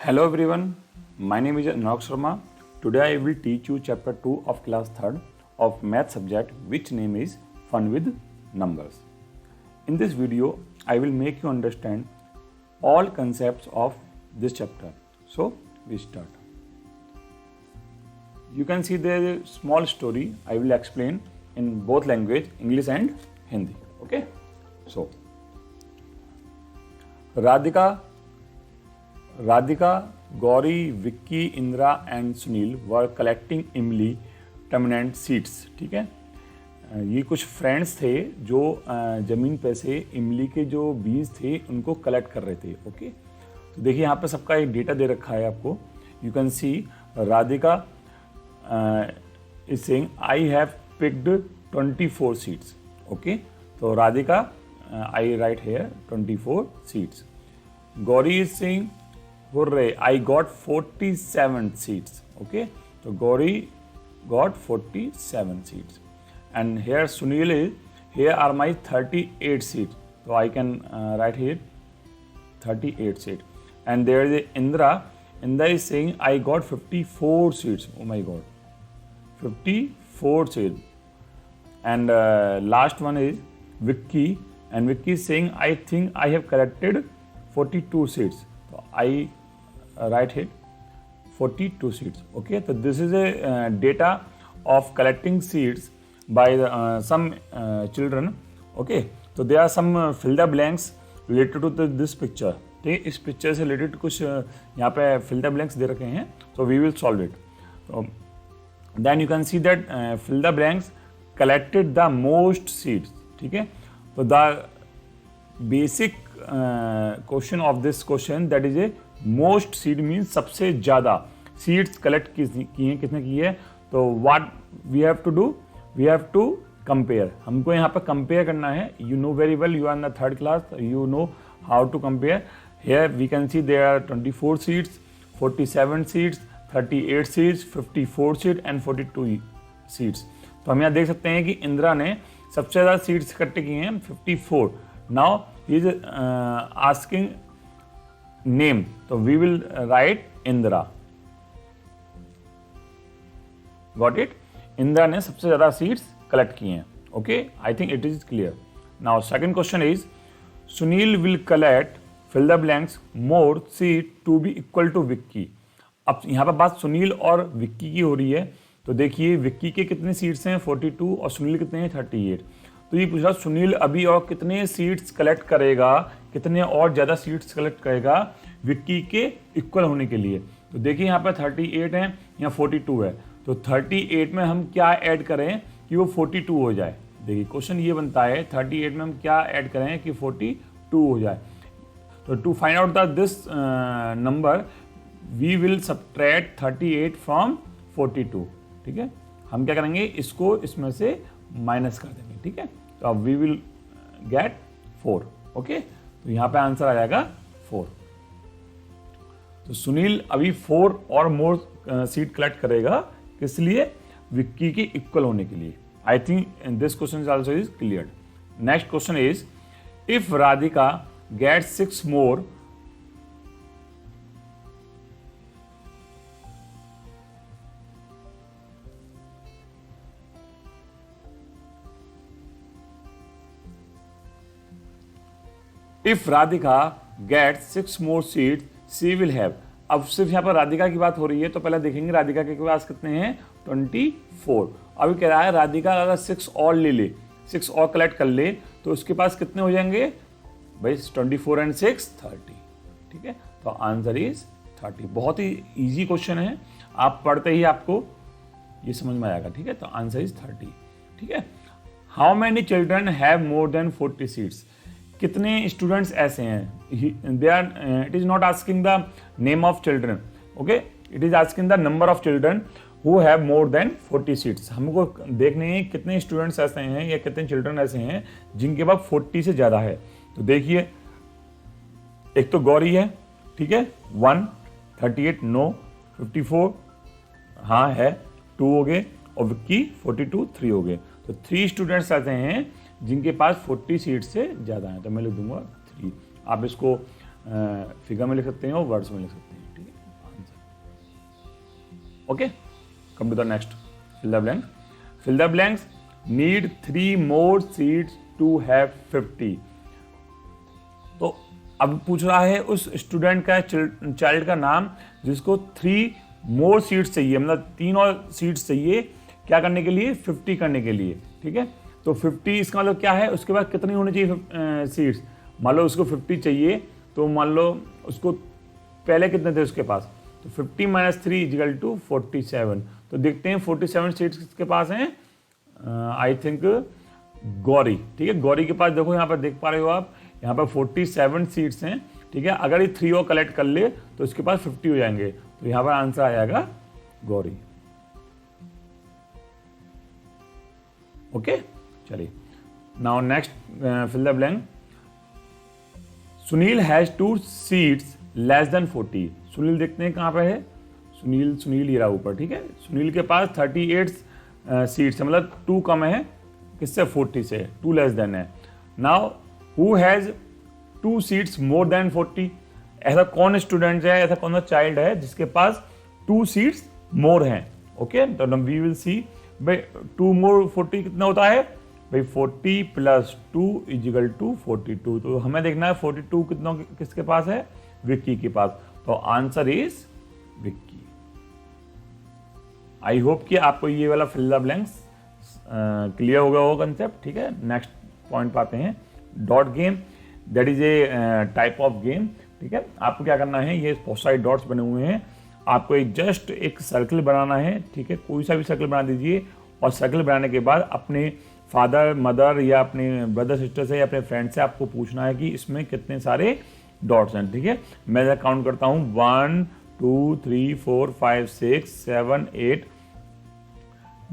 Hello everyone, my name is Anurag Sharma. Today I will teach you chapter 2 of class 3rd of math subject, which name is Fun with Numbers. In this video, I will make you understand all concepts of this chapter. So, we start. You can see there is a small story I will explain in both language, English and Hindi. Okay? So, Radhika, Gauri, Vicky, Indra and Sunil were collecting इमली टर्मिनेंट seeds. ठीक है, ये कुछ friends थे जो ज़मीन पे से इमली के जो बीज थे उनको कलेक्ट कर रहे थे. ओके, तो देखिए यहाँ पे सबका एक डेटा दे रखा है आपको. You can see Radhika is saying I have picked 24 seeds. Okay, तो Radhika I write here 24 seeds. Gauri is saying Hooray, I got 47 seeds. Okay, so Gauri got 47 seeds. And here Sunil is, here are my 38 seeds. So I can write here 38 seeds. And there is Indra. Indra is saying I got 54 seeds. Oh my God, 54 seeds. And last one is Vicky. And Vicky is saying I think I have collected 42 seeds. So I write here 42 seeds. Okay, so this is a data of collecting seeds by some children. Okay, so there are some fill the blanks related to this picture. ठीक है, इस picture से related कुछ यहाँ पे fill the blanks दे रखे हैं. So we will solve it. So then you can see that fill the blanks collected the most seeds. ठीक है, तो the basic question of this question, that is a most seed means सबसे ज़्यादा seeds collect की हैं, किसने की है. तो what we have to do, we have to compare. हमको यहाँ पर कंपेयर करना है. You know very well, you are in the third class, you know how to compare. Here we can see there are 24 seeds, 47 seeds, 38 seeds, 54 seed and 42 seeds. तो हम यहाँ देख सकते हैं कि इंदिरा ने सबसे ज़्यादा सीड्स इकट्ठे किए हैं 54. Now he is asking name, तो we will write Indira. Got it. Indira ने सबसे ज्यादा सीड्स कलेक्ट किए हैं. Okay, I think it is clear. Now second question is Sunil will collect fill the blanks more seed to be equal to Vicky. अब यहाँ पर बात सुनील और विक्की की हो रही है. तो देखिए विक्की के कितने सीड्स हैं 42 और सुनील कितने हैं 38. तो ये पूछ रहा सुनील अभी और कितने सीड्स कलेक्ट करेगा, कितने और ज़्यादा सीड्स कलेक्ट करेगा विक्की के इक्वल होने के लिए. तो देखिए यहाँ पर 38 है, यहाँ 42 है. तो 38 में हम क्या ऐड करें कि वो 42 हो जाए. देखिए क्वेश्चन ये बनता है 38 में हम क्या ऐड करें कि 42 हो जाए. तो to find out the this number we will subtract 38 from 42. ठीक है, हम क्या करेंगे, इसको इसमें से माइनस कर देंगे. ठीक है, तो अब वी विल गेट 4. ओके, तो यहाँ पे आंसर आ जाएगा 4. तो सुनील अभी 4 और मोर सीड कलेक्ट करेगा, इसलिए विक्की के इक्वल होने के लिए. I think this question also is clear. Next question is if Radhika get 6 more If Radhika gets 6 more seeds, she will have. अब सिर्फ यहाँ पर राधिका की बात हो रही है, तो पहले देखेंगे राधिका के पास कितने हैं 24. अभी कह रहा है राधिका अगर 6 और ले ले, 6 और कलेक्ट कर ले, तो उसके पास कितने हो जाएंगे भाई 24 एंड 6 30. ठीक है, तो आंसर इज 30. बहुत ही इजी क्वेश्चन है, आप पढ़ते ही आपको ये समझ में आएगा. ठीक है, तो आंसर इज 30. ठीक है, how many children have more than 40 seeds. कितने स्टूडेंट्स ऐसे हैं. They are, it is not asking the name of children. Okay, it is asking the number of children who have more than 40 seats. हमको देखने हैं कितने students ऐसे हैं या कितने चिल्ड्रन ऐसे हैं जिनके पास 40 से ज़्यादा है. तो देखिए एक तो गौरी है, ठीक है 1, 38 नो, 54 हाँ है 2 हो गए, और विक्की 42 3 हो गए. तो 3 स्टूडेंट्स ऐसे हैं जिनके पास 40 सीट से ज़्यादा हैं. तो मैं लिख दूंगा 3. आप इसको फिगर में लिख सकते हैं और वर्ड्स में लिख सकते हैं. ठीक है. Okay, come to the next, fill the blank. Fill the blanks, need 3 more seats to have 50। तो अब पूछ रहा है उस स्टूडेंट का, चाइल्ड का नाम जिसको 3 मोर सीट्स चाहिए, मतलब 3 और सीट्स चाहिए क्या करने के लिए, 50 करने के लिए, ठीक है। तो 50 इसका मतलब क्या है, उसके बाद कितनी होनी चाहिए सीट्स। मान लो उसको 50 चाहिए, तो मान लो उसको पहले कितने थे उसके पास, तो 50 - 3 = 47। तो देखते हैं 47 सीट्स किसके पास हैं, आई थिंक गौरी, ठीक है। गौरी के पास देखो यहाँ पर देख पा रहे हो आप, यहाँ पर 47 सीट्स हैं, ठीक है। अगर ये 3 और कलेक्ट कर ले तो इसके पास 50 हो जाएंगे, तो यहाँ पर आंसर आ जाएगा गौरी। ओके, चलिए now next, fill the blank. Sunil has 2 seats less than 40। Sunil देखते हैं कहाँ पे है, सुनील ये रहा ऊपर, ठीक है। सुनील के पास 38 सीट्स है, मतलब 2 कम है किससे, 40 से, 2 लेस देन है। Now who has 2 seats more than 40। ऐसा कौन स्टूडेंट है, ऐसा कौन सा चाइल्ड है जिसके पास 2 सीट्स मोर हैं। ओके, तो वी विल सी भाई 2 मोर 40 कितना होता है भाई, 40 + 2 = 42। तो हमें देखना है 42 कितना किसके पास है, विक्की के पास। तो answer is Vicky. I hope कि आपको ये वाला फिल द ब्लैंक्स क्लियर हो गया होगा कंसेप्ट, ठीक है। नेक्स्ट पॉइंट पाते हैं, dot game, that is A type of game, ठीक है। आपको क्या करना है, ये बहुत सारे डॉट्स बने हुए हैं, आपको जस्ट एक सर्कल बनाना है, ठीक है। कोई सा भी सर्कल बना दीजिए, और सर्कल बनाने के बाद अपने फादर मदर या अपने ब्रदर सिस्टर से या अपने फ्रेंड से आपको पूछना है कि इसमें कितने सारे डॉट्स हैं, ठीक है। मैं काउंट करता हूँ 1 2 3 4 5 6 7 8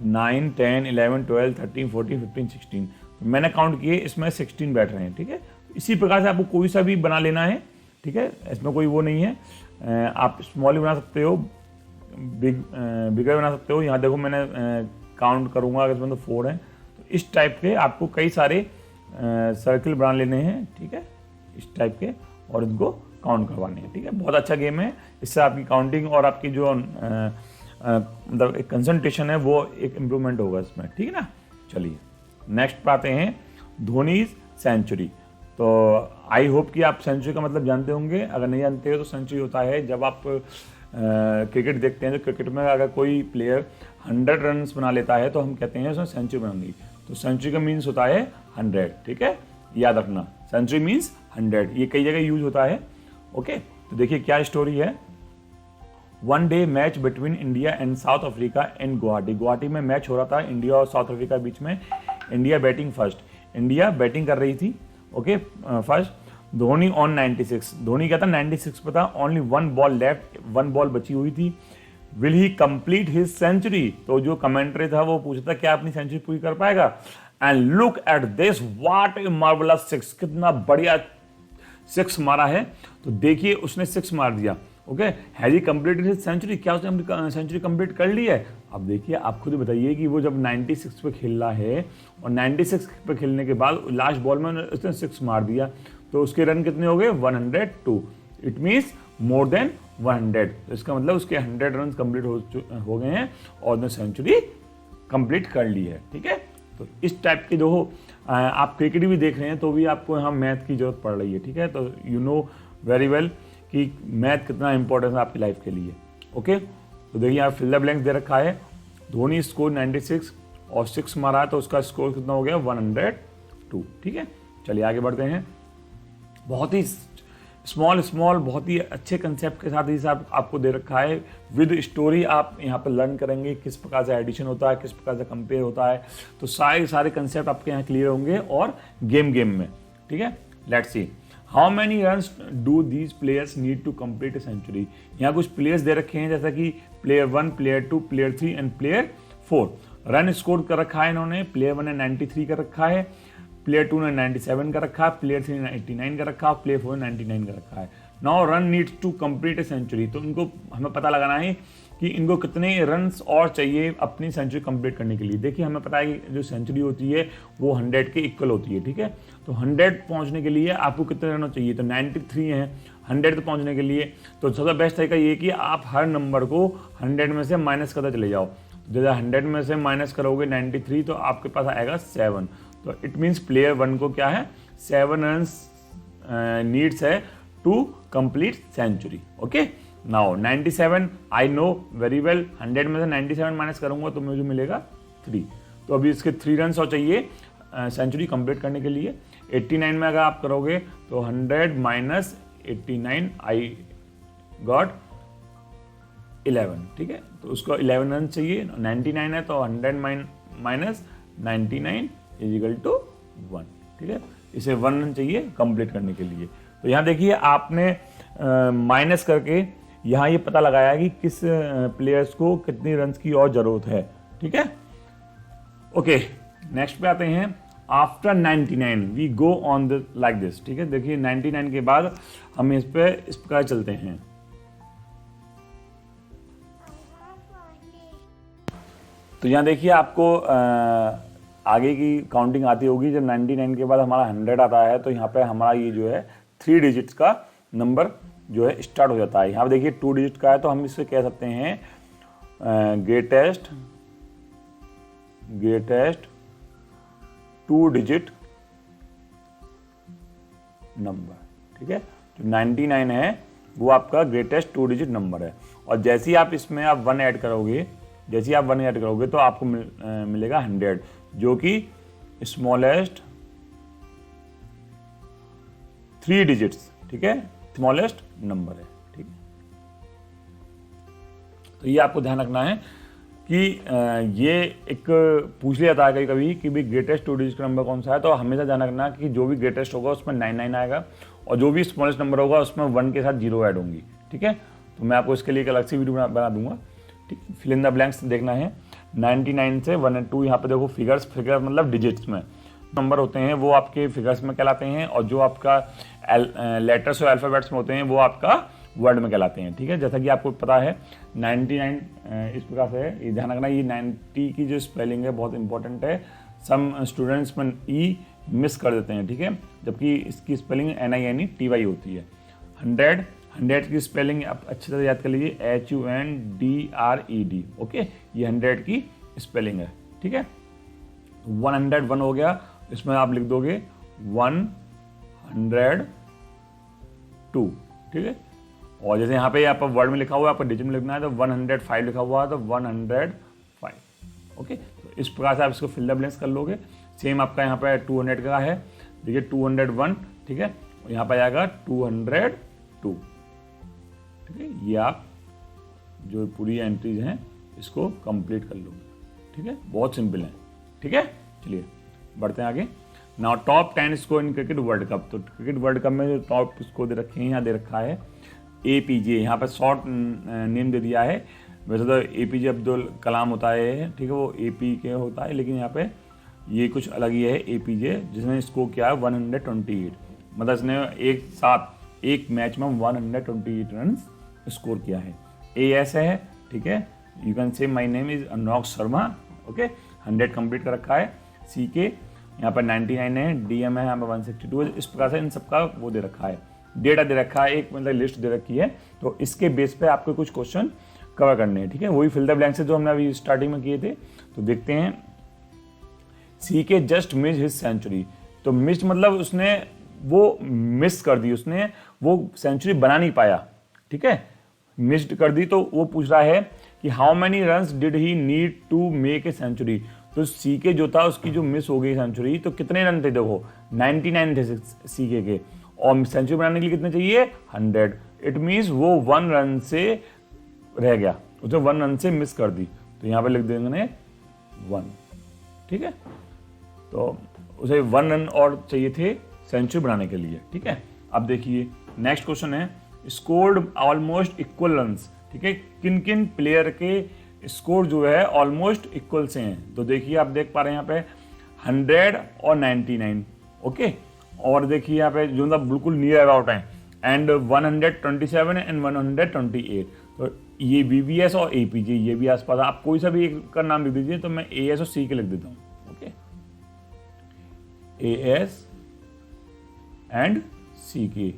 9 10 11 12 13 14 15 16। मैंने काउंट किए, इसमें 16 बैठ रहे हैं, ठीक है। इसी प्रकार से आपको कोई सा भी बना लेना है, ठीक है। इसमें कोई वो नहीं है, आप स्मॉल भी बना सकते हो, बिगर बना सकते हो। यहाँ देखो मैंने काउंट करूँगा, अगर इसमें तो 4 हैं, तो इस टाइप के आपको कई सारे सर्कल बना लेने हैं, ठीक है, इस टाइप के, और इनको काउंट करवाने हैं, ठीक है। बहुत अच्छा गेम है, इससे आपकी काउंटिंग और आपकी जो मतलब एक कंसंट्रेशन है वो एक इम्प्रूवमेंट होगा इसमें, ठीक है ना। चलिए नेक्स्ट पे आते हैं, धोनीज सेंचुरी। तो आई होप कि आप सेंचुरी का मतलब जानते होंगे, अगर नहीं जानते हो तो सेंचुरी होता है जब आप क्रिकेट देखते हैं, तो क्रिकेट में अगर कोई प्लेयर 100 रन बना लेता है तो हम कहते हैं उसने सेंचुरी बना ली। तो सेंचुरी का मीन्स होता है 100, ठीक है, याद रखना, सेंचुरी मीन्स 100। ये कई जगह यूज होता है। ओके, तो देखिए क्या स्टोरी है। One day match between India and south Africa in Guwahati. Guwahati में मैच हो रहा था इंडिया और साउथ अफ्रीका के बीच में। India batting first, India batting कर रही थी, okay first. Dhoni on 96, Dhoni क्या था 96 पे था, ओनली 1 बॉल लेफ्ट, 1 बॉल बची हुई थी। Will he complete his century, तो जो कमेंट्री था वो पूछता क्या अपनी सेंचुरी पूरी कर पाएगा। And look at this, what a marvellous 6, कितना बढ़िया 6 मारा है। तो देखिए उसने 6 मार दिया। Okay, has he completed his century, क्या उसने सेंचुरी कंप्लीट कर ली है। अब देखिए आप खुद बताइए कि वो जब 96 पे खेल रहा है और 96 पे खेलने के बाद लास्ट बॉल में उसने 6 मार दिया, तो उसके रन कितने हो गए 102। It means more than 100। तो इसका मतलब उसके 100 रन कंप्लीट हो गए हैं और उसने सेंचुरी कंप्लीट कर ली है, ठीक है। तो इस टाइप के जो हो, आप क्रिकेट भी देख रहे हैं तो भी आपको यहाँ मैथ की जरूरत पड़ रही है, ठीक है। तो यू नो वेरी वेल कि मैथ कितना इंपॉर्टेंट है आपकी लाइफ के लिए। ओके, तो देखिए यहाँ फिल द ब्लैंक्स दे रखा है। धोनी स्कोर 96 और 6 मारा है, तो उसका स्कोर कितना हो गया 102, ठीक है। चलिए आगे बढ़ते हैं। बहुत ही स्मॉल बहुत ही अच्छे कंसेप्ट के साथ ये आपको दे रखा है, विद स्टोरी आप यहाँ पर लर्न करेंगे किस प्रकार से एडिशन होता है, किस प्रकार से कंपेयर होता है। तो सारे कंसेप्ट आपके यहाँ क्लियर होंगे और गेम में, ठीक है। Let's see how many runs do these players need to complete a century. यहाँ कुछ प्लेयर्स दे रखे हैं, जैसा कि player 1, player 2, player 3 and player 4। Run score कर रखा है इन्होंने, प्लेयर 1 ने 93 का रखा है, प्लेयर 2 ने 97 का रखा है, प्लेयर 3 ने 89 का रखा है, प्लेयर 4 ने 99 का रखा है। Now run needs to complete a century, तो इनको हमें पता लगाना है कि इनको कितने रन्स और चाहिए अपनी सेंचुरी कंप्लीट करने के लिए। देखिए हमें पता है कि जो सेंचुरी होती है वो 100 के इक्वल होती है, ठीक है। तो 100 पहुंचने के लिए आपको कितने रन चाहिए, तो 93 हैं, 100 तक पहुंचने के लिए। तो सबसे बेस्ट तरीका ये कि आप हर नंबर को 100 में से माइनस करते चले जाओ। जैसे 100 में से माइनस करोगे 93 तो आपके पास आएगा 7। तो इट मीन्स प्लेयर 1 को क्या है 7 रन्स नीड्स है to complete century. Okay, now 97 I know very well, 100 में से 97 माइनस करूंगा तो मुझे मिलेगा 3। तो अभी इसके 3 रन्स और चाहिए सेंचुरी कंप्लीट करने के लिए। 89 में अगर आप करोगे तो 100 माइनस 89 आई गॉट 11। ठीक है, तो उसको 11 रन चाहिए। 99 है तो 100 माइनस 99 इज इक्वल टू 1। ठीक है, इसे 1 रन चाहिए कंप्लीट करने के लिए। तो यहाँ देखिए आपने माइनस करके यहाँ ये पता लगाया कि किस प्लेयर्स को कितनी रन्स की और जरूरत है। ठीक है, ओके, नेक्स्ट पे आते हैं। After 99 we go on the like this. ठीक है, देखिए 99 के बाद हम इस प्रकार चलते हैं। तो यहाँ देखिए आपको आगे की काउंटिंग आती होगी। जब 99 के बाद हमारा 100 आता है तो यहाँ पे हमारा ये जो है 3 डिजिट्स का नंबर जो है स्टार्ट हो जाता है। यहाँ पे देखिए 2 डिजिट का है तो हम इससे कह सकते हैं ग्रेटेस्ट 2 डिजिट नंबर। ठीक है, जो 99 है वो आपका ग्रेटेस्ट 2 डिजिट नंबर है। और जैसे ही आप इसमें आप 1 ऐड करोगे, तो आपको मिलेगा 100, जो कि स्मॉलेस्ट 3 डिजिट्स। ठीक है, स्मॉलेस्ट नंबर है। ठीक है, तो ये आपको ध्यान रखना है कि ये एक पूछ लिया था कभी कि भी ग्रेटेस्ट 2 डिजिट का नंबर कौन सा है। तो हमेशा ध्यान रखना कि जो भी ग्रेटेस्ट होगा उसमें 99 आएगा और जो भी स्मॉलेस्ट नंबर होगा उसमें 1 के साथ 0 ऐड होंगी। ठीक है, तो मैं आपको इसके लिए एक अलग से वीडियो बना दूंगा। ठीक, फिल इन द ब्लैंक्स देखना है। 99 से 1 और 2 यहाँ पे देखो फिगर्स मतलब डिजिट्स में नंबर होते हैं वो आपके फिगर्स में कहलाते हैं, और जो आपका लेटर्स और अल्फ़ाबेट्स में होते हैं वो आपका वर्ड में कहलाते हैं। ठीक है, जैसा कि आपको पता है 99 इस प्रकार से है, ये ध्यान रखना। ये 90 की जो स्पेलिंग है बहुत इंपॉर्टेंट है। सम स्टूडेंट्स में ई मिस कर देते हैं। ठीक है, जबकि इसकी स्पेलिंग NINETY होती है। 100 की स्पेलिंग आप अच्छी तरह याद कर लीजिए, HUNDRED। ओके, ये 100 की स्पेलिंग है। ठीक है, 101 हो गया, इसमें आप लिख दोगे 102। ठीक है, और जैसे यहाँ पे आप वर्ड में लिखा हुआ है, आपको डिजिट में लिखना है तो 105 लिखा हुआ है तो 105। ओके, तो इस प्रकार से आप इसको फिल द ब्लैंक्स कर लोगे। सेम आपका यहाँ पे 200 का है, देखिए 201। ठीक है, यहाँ पे आएगा 202। ठीक है, ये आप जो पूरी एंट्रीज हैं इसको कंप्लीट कर लोगे। ठीक है, बहुत सिंपल है। ठीक है, चलिए बढ़ते हैं आगे। Now top 10 score in cricket world cup. तो क्रिकेट वर्ल्ड कप में जो टॉप स्कोर दे रखे हैं, यहाँ दे रखा है APJ। यहाँ पर शॉर्ट नेम दे दिया है। वैसे तो APJ अब्दुल कलाम होता है, ठीक है, वो AP के होता है, लेकिन यहाँ पे ये कुछ अलग ही है APJ, जिसने स्कोर किया है 128। मतलब इसने एक साथ एक मैच में 128 रन स्कोर किया है। AS है, ठीक है, you can say my name is Anurag Sharma. Okay, 100 complete कर रखा है। CK यहाँ पर 99 है, DM है यहाँ पर 162 है। इस प्रकार से इन सबका वो दे रखा है, डेटा दे रखा है, एक मतलब लिस्ट दे रखी है। तो इसके बेस पे आपको कुछ क्वेश्चन कवर करने हैं। ठीक है, वही फिल द ब्लैंक्स जो हमने अभी स्टार्टिंग में किए थे। तो देखते हैं, CK just miss his century. तो मिस मतलब उसने वो मिस कर दी, उसने वो सेंचुरी बना नहीं पाया। ठीक है, मिस्ड कर दी। तो वो पूछ रहा है कि how many runs did he need to make a century. तो CK जो था उसकी जो मिस हो गई सेंचुरी, तो कितने रन थे, देखो 99 थे CK के, और सेंचुरी बनाने के लिए कितने चाहिए 100। इट मीन्स वो 1 रन से रह गया, उसने 1 रन से मिस कर दी। तो यहाँ पे लिख देंगे 1। ठीक है, तो उसे 1 रन और चाहिए थे सेंचुरी बनाने के लिए। ठीक है, अब देखिए नेक्स्ट क्वेश्चन है, स्कोर्ड ऑलमोस्ट इक्वल रन्स। ठीक है, किन किन प्लेयर के स्कोर जो है ऑलमोस्ट इक्वल से हैं। तो देखिए आप देख पा रहे हैं यहाँ पे 100 और 99। ओके, और देखिए यहाँ पे जो मतलब बिल्कुल नियर अबाउट हैं, एंड 127 एंड 128। तो ये VVS और APJ ये भी आसपास। आप कोई सा भी एक का नाम लिख दीजिए, तो मैं AS और CK लिख देता हूँ। Okay, AS and CK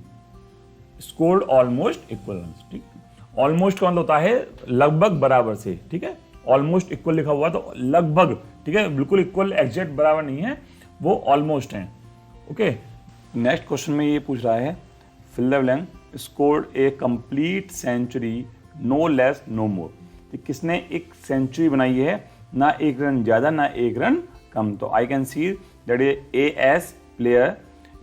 scored almost equal runs, ठीक है। ऑलमोस्ट का मतलब होता है लगभग बराबर से, ठीक है। ऑलमोस्ट इक्वल लिखा हुआ तो लगभग, ठीक है, बिल्कुल इक्वल एग्जैक्ट बराबर नहीं है, वो ऑलमोस्ट है। ओके, नेक्स्ट क्वेश्चन में ये पूछ रहा है fill the blank, scored a complete century no less no more. तो किसने एक सेंचुरी बनाई है, ना एक रन ज़्यादा ना एक रन कम। तो I can see that A S player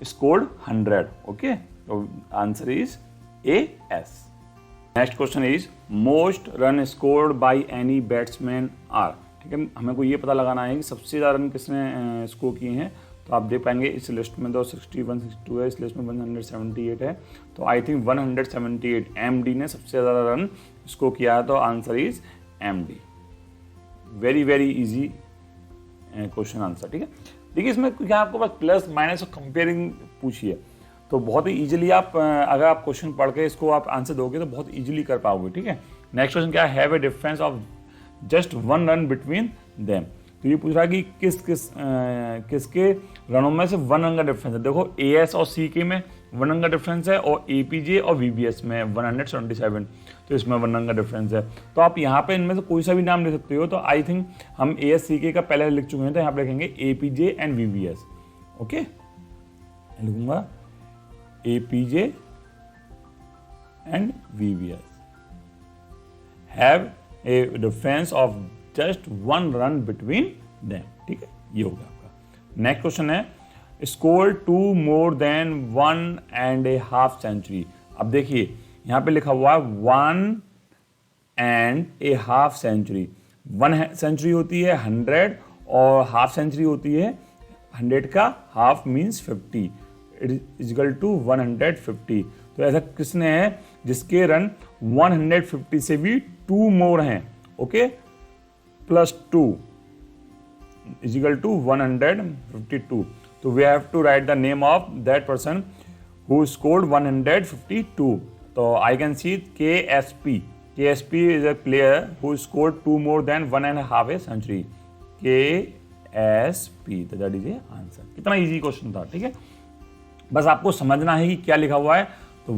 scored 100। Okay, तो answer is A S. Next question is most run scored by any batsman are. ठीक है, हमें को ये पता लगाना है कि सबसे ज़्यादा रन किसने स्कोर किए हैं। तो आप देख पाएंगे इस लिस्ट में तो 60, 162 है, इस लिस्ट में 178 है। तो आई थिंक 178 एमडी ने सबसे ज़्यादा रन स्कोर किया है। तो answer is MD. Very very easy question answer. ठीक है, देखिए इसमें क्या आपको बस प्लस माइनस और कंपेयरिंग पूछी है, तो बहुत ही इजीली आप अगर आप क्वेश्चन पढ़ के इसको आप आंसर दोगे तो बहुत इजीली कर पाओगे। ठीक है, नेक्स्ट क्वेश्चन क्या है, have a difference of just 1 run between them. तो ये पूछ रहा है कि किसके रनों में से 1 रन का डिफरेंस है। देखो एएस और सीके में 1 रन का डिफरेंस है और एपीजे और वीबीएस में 177, तो इसमें 1 रन का डिफरेंस है। तो आप यहाँ पे इनमें से कोई सा भी नाम ले सकते हो। तो आई थिंक हम एएस सीके का पहले लिख चुके हैं, तो यहाँ पे लिखेंगे एपीजे एंड वीबीएस। ओके, लिखूंगा APJ and VBS have a difference of just 1 run between them. ठीक है, ये हो गया आपका। नेक्स्ट क्वेश्चन है स्कोर 2 more than 1.5 सेंचुरी। अब देखिए यहाँ पे लिखा हुआ है 1.5 सेंचुरी। 1 सेंचुरी होती है 100 और हाफ सेंचुरी होती है 100 का हाफ मीन्स 50, इक्वल टू 150। तो ऐसा किसने है जिसके रन 150 से भी 2 मोर हैं। Okay, plus 2 equal to 152। तो we have to write the name of that person who scored 152। तो I can see KSP। KSP is a player who scored 2 more than 1.5 a century। KSP, that is a answer. कितना easy question था। ठीक है, बस आपको समझना है कि क्या लिखा हुआ है। तो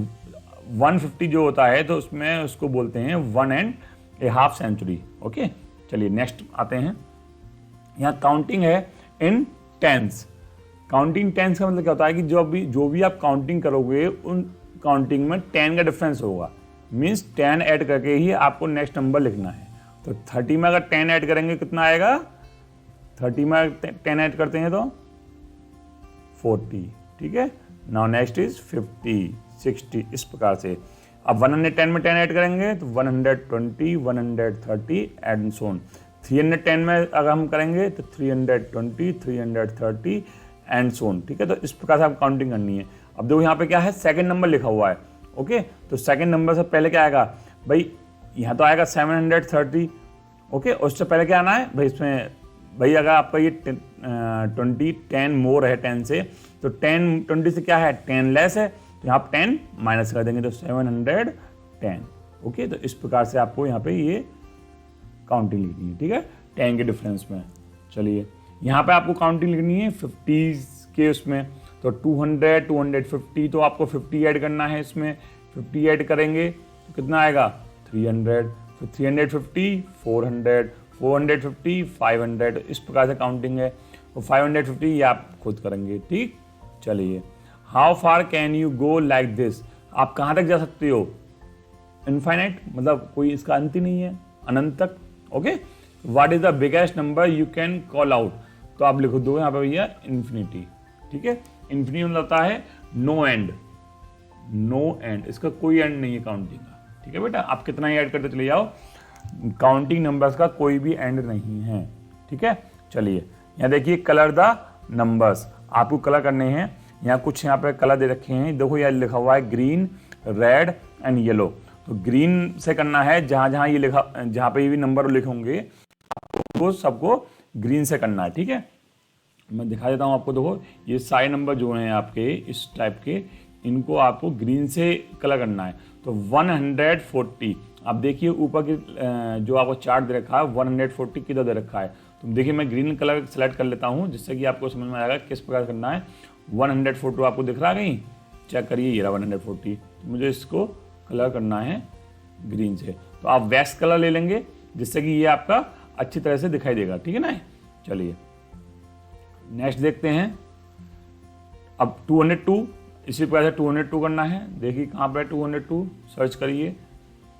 150 जो होता है तो उसमें उसको बोलते हैं 1.5 सेंचुरी। ओके, चलिए नेक्स्ट आते हैं। यहाँ काउंटिंग है इन टेंस। काउंटिंग टेंस का मतलब क्या होता है कि जो भी आप काउंटिंग करोगे उन काउंटिंग में 10 का डिफरेंस होगा। मीन्स 10 ऐड करके ही आपको नेक्स्ट नंबर लिखना है। तो 30 में अगर 10 ऐड करेंगे कितना आएगा, 30 में 10 ऐड करते हैं तो 40। ठीक है, नाउ नेक्स्ट इज 50, 60, इस प्रकार से। अब 110 में 10 ऐड करेंगे तो 120, 130 एंड सो ऑन। 310 में अगर हम करेंगे तो 320, 330 एंड सो ऑन। ठीक है, तो इस प्रकार से आप काउंटिंग करनी है। अब देखो यहाँ पे क्या है, सेकंड नंबर लिखा हुआ है। ओके, तो सेकंड नंबर से पहले क्या आएगा भाई, यहाँ तो आएगा 730। ओके, उससे पहले क्या आना है भाई, इसमें भाई अगर आपका ये 10 मोर है 10 से, तो 10 20 से क्या है 10 लेस है, तो यहाँ आप 10 माइनस कर देंगे तो 710। ओके, तो इस प्रकार से आपको यहाँ पे ये काउंटिंग लिखनी है। ठीक है, 10 के डिफरेंस में। चलिए यहाँ पे आपको काउंटिंग लिखनी है 50 के उसमें, तो 200, 250, तो आपको 50 ऐड करना है इसमें। 50 ऐड करेंगे तो कितना आएगा 300, तो 350, 400, 450, 500, इस प्रकार से काउंटिंग है। तो 550 ये आप खुद करेंगे। ठीक, चलिए how far can you go like this. आप कहाँ तक जा सकते हो, इनफाइनाइट, मतलब कोई इसका अंत ही नहीं है, अनंत तक। Okay, what is the biggest number you can call out. तो आप लिखो दो यहाँ पे भैया इन्फिनिटी। ठीक है, इन्फिनिटी मतलब होता है नो एंड, नो एंड, इसका कोई एंड नहीं है काउंटिंग का। ठीक है बेटा, आप कितना ही ऐड करते चले जाओ, काउंटिंग नंबर्स का कोई भी एंड नहीं है। ठीक है, चलिए यहाँ देखिए कलर द नंबर्स, आपको कलर करने हैं। यहाँ कुछ यहाँ पे कलर दे रखे हैं, देखो यहाँ लिखा हुआ है ग्रीन, रेड एंड येलो। तो ग्रीन से करना है, जहाँ जहाँ ये लिखा, जहाँ पे ये भी नंबर लिखे होंगे आपको सबको ग्रीन से करना है। ठीक है, मैं दिखा देता हूँ आपको। देखो ये सारे नंबर जो हैं आपके इस टाइप के, इनको आपको ग्रीन से कलर करना है। तो 140, आप देखिए ऊपर की जो आपको चार्ट दे रखा है 140 किधर दे रखा है। तो देखिए मैं ग्रीन कलर सेलेक्ट कर लेता हूँ जिससे कि आपको समझ में आएगा किस प्रकार करना है। 140 आपको दिख रहा है कहीं, चेक करिए ये रहा 140। तो मुझे इसको कलर करना है ग्रीन से, तो आप वैक्स कलर ले लेंगे जिससे कि ये आपका अच्छी तरह से दिखाई देगा, ठीक है ना। चलिए नेक्स्ट देखते हैं। अब 202 इसी प्रकार से 202 करना है। देखिए कहाँ पर 202, सर्च करिए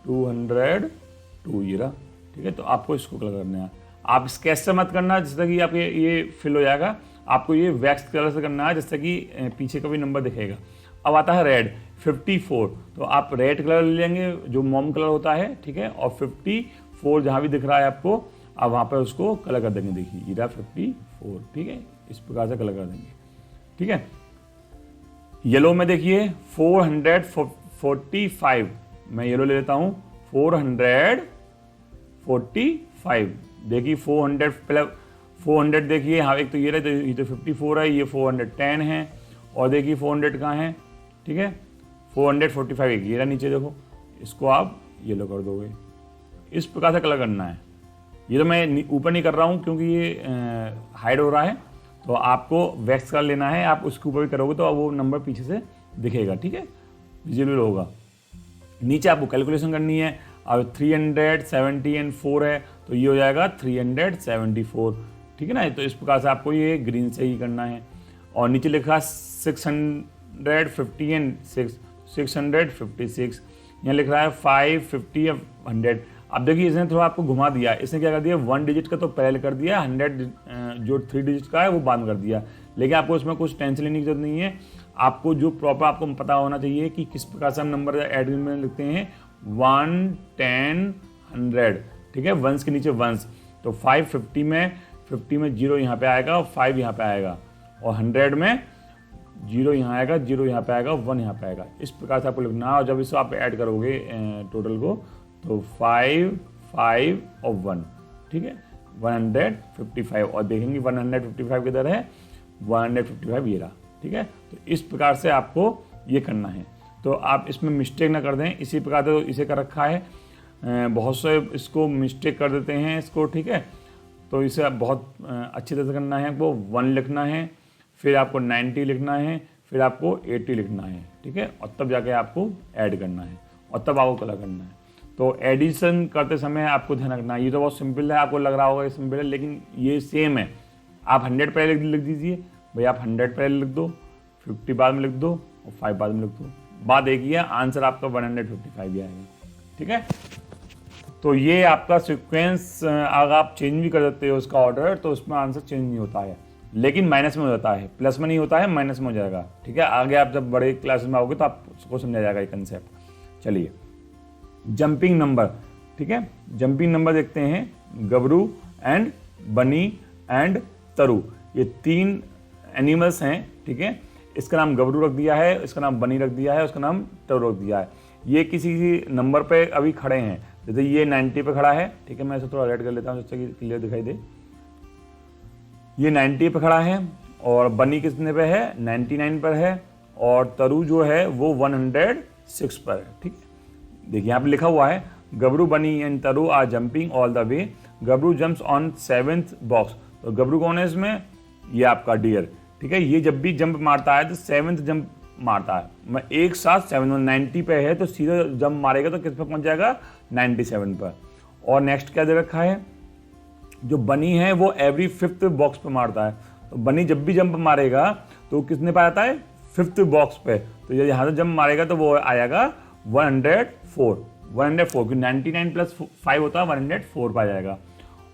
202 ये रहा, ठीक है। तो आपको इसको कलर करना है। आप स्केच से मत करना जिससे कि आप ये फिल हो जाएगा, आपको ये वैक्स कलर से करना है जिससे कि पीछे का भी नंबर दिखेगा। अब आता है रेड 54, तो आप रेड कलर ले लेंगे जो मोम कलर होता है, ठीक है। और 54 जहाँ भी दिख रहा है आपको, आप वहाँ पर उसको कलर कर देंगे। देखिए ये रहा 54, ठीक है। इस प्रकार से कलर कर देंगे, ठीक है। येलो में देखिए 445, मैं येलो ले लेता हूँ 445। देखिए 400 देखिए यहाँ एक तो ये रहे, तो ये तो 54 है, ये 410 है, और देखिए 400 कहाँ है, ठीक है। 445 एक ये रहा नीचे, देखो इसको आप येलो कर दोगे। इस प्रकार से कलर करना है। ये तो मैं ऊपर नहीं कर रहा हूँ क्योंकि ये हाइड हो रहा है, तो आपको वैक्स कलर लेना है। आप उसके ऊपर भी करोगे तो वो नंबर पीछे से दिखेगा, ठीक है, विजिबल होगा। नीचे आपको कैलकुलेशन करनी है। अब 374 है, तो ये हो जाएगा 374, ठीक है ना। तो इस प्रकार से आपको ये ग्रीन से ही करना है। और नीचे लिखा 650 एंड 656, यहाँ लिख रहा है 550 या 100। अब देखिए इसने थोड़ा आपको घुमा दिया। इसने क्या कर दिया, 1 डिजिट का तो पहले कर दिया, 100 जो 3 डिजिट का है वो बाद में कर दिया। लेकिन आपको इसमें कुछ टेंशन लेने की जरूरत नहीं है। आपको जो प्रॉपर आपको पता होना चाहिए कि किस प्रकार से हम नंबर ऐड में लिखते हैं, 1, 10, 100, ठीक है। वंस के नीचे वंस, तो 550 में 50 में 0 यहाँ पे आएगा और 5 यहाँ पे आएगा, और 100 में 0 यहाँ आएगा, 0 यहाँ पे आएगा, 1 यहाँ पे आएगा। इस प्रकार से आपको लिखना है। और जब इसको आप ऐड करोगे टोटल को, तो 5, 5 और 1, ठीक है, 155। और देखेंगे 155 किधर है, 155 ये रहा, ठीक है। तो इस प्रकार से आपको ये करना है। तो आप इसमें मिस्टेक ना कर दें। इसी प्रकार से इसे कर रखा है, बहुत से इसको मिस्टेक कर देते हैं इसको, ठीक है। तो इसे आप बहुत अच्छी तरह से करना है। आपको 1 लिखना है, फिर आपको 90 लिखना है, फिर आपको 80 लिखना है, ठीक है। और तब जाके आपको ऐड करना है, और तब आपको कलर करना है। तो एडिशन करते समय आपको ध्यान रखना है। ये तो बहुत सिंपल है, आपको लग रहा होगा ये सिंपल है, लेकिन ये सेम है। आप 100 पहले लिख दीजिए भाई, आप 100 पहले लिख दो, 50 बाद में लिख दो, और 5 बाद में लिख दो। बात एक ही है, आंसर आपका 155 ही आएगा, ठीक है। तो ये आपका सीक्वेंस अगर आप चेंज भी कर देते हो उसका ऑर्डर, तो उसमें आंसर चेंज नहीं होता है, लेकिन माइनस में हो जाता है। प्लस में नहीं होता है, माइनस में हो जाएगा, ठीक है। आगे आप जब बड़े क्लासेस में आओगे तो आपको समझा जाएगा ये कंसेप्ट। चलिए जंपिंग नंबर, ठीक है। जंपिंग नंबर देखते हैं। गबरू एंड बनी एंड तरु, ये 3 एनिमल्स हैं, ठीक है। इसका नाम गबरू रख दिया है, इसका नाम बनी रख दिया है, उसका नाम तरु रख दिया है। ये किसी नंबर पे अभी खड़े हैं। जैसे ये 90 पे खड़ा है, ठीक है। मैं इसे थोड़ा रेड कर लेता हूँ जिससे कि क्लियर दिखाई दे। ये 90 पे खड़ा है, और बनी कितने पे है, 99 पर है, और तरु जो है वो 106 पर है, ठीक है। देखिए यहाँ पे लिखा हुआ है, गबरू bunny and Taru are jumping all the way, Gabru jumps on 7th box. तो गबरू कौन है इसमें, ये आपका डियर, ठीक है। ये जब भी जंप मारता है तो 7th जंप मारता है। मैं एक साथ 90 पे है तो सीधा जंप मारेगा तो किस पे पहुंच जाएगा, 97 पर। और नेक्स्ट क्या दे रखा है, जो बनी है वो एवरी 5th बॉक्स पे मारता है। तो बनी जब भी जंप मारेगा तो किसने पे आता है, 5th बॉक्स पे। तो यहाँ से जंप मारेगा तो वो आएगा 104, क्योंकि 99 + 5 होता है 104 पे आ जाएगा।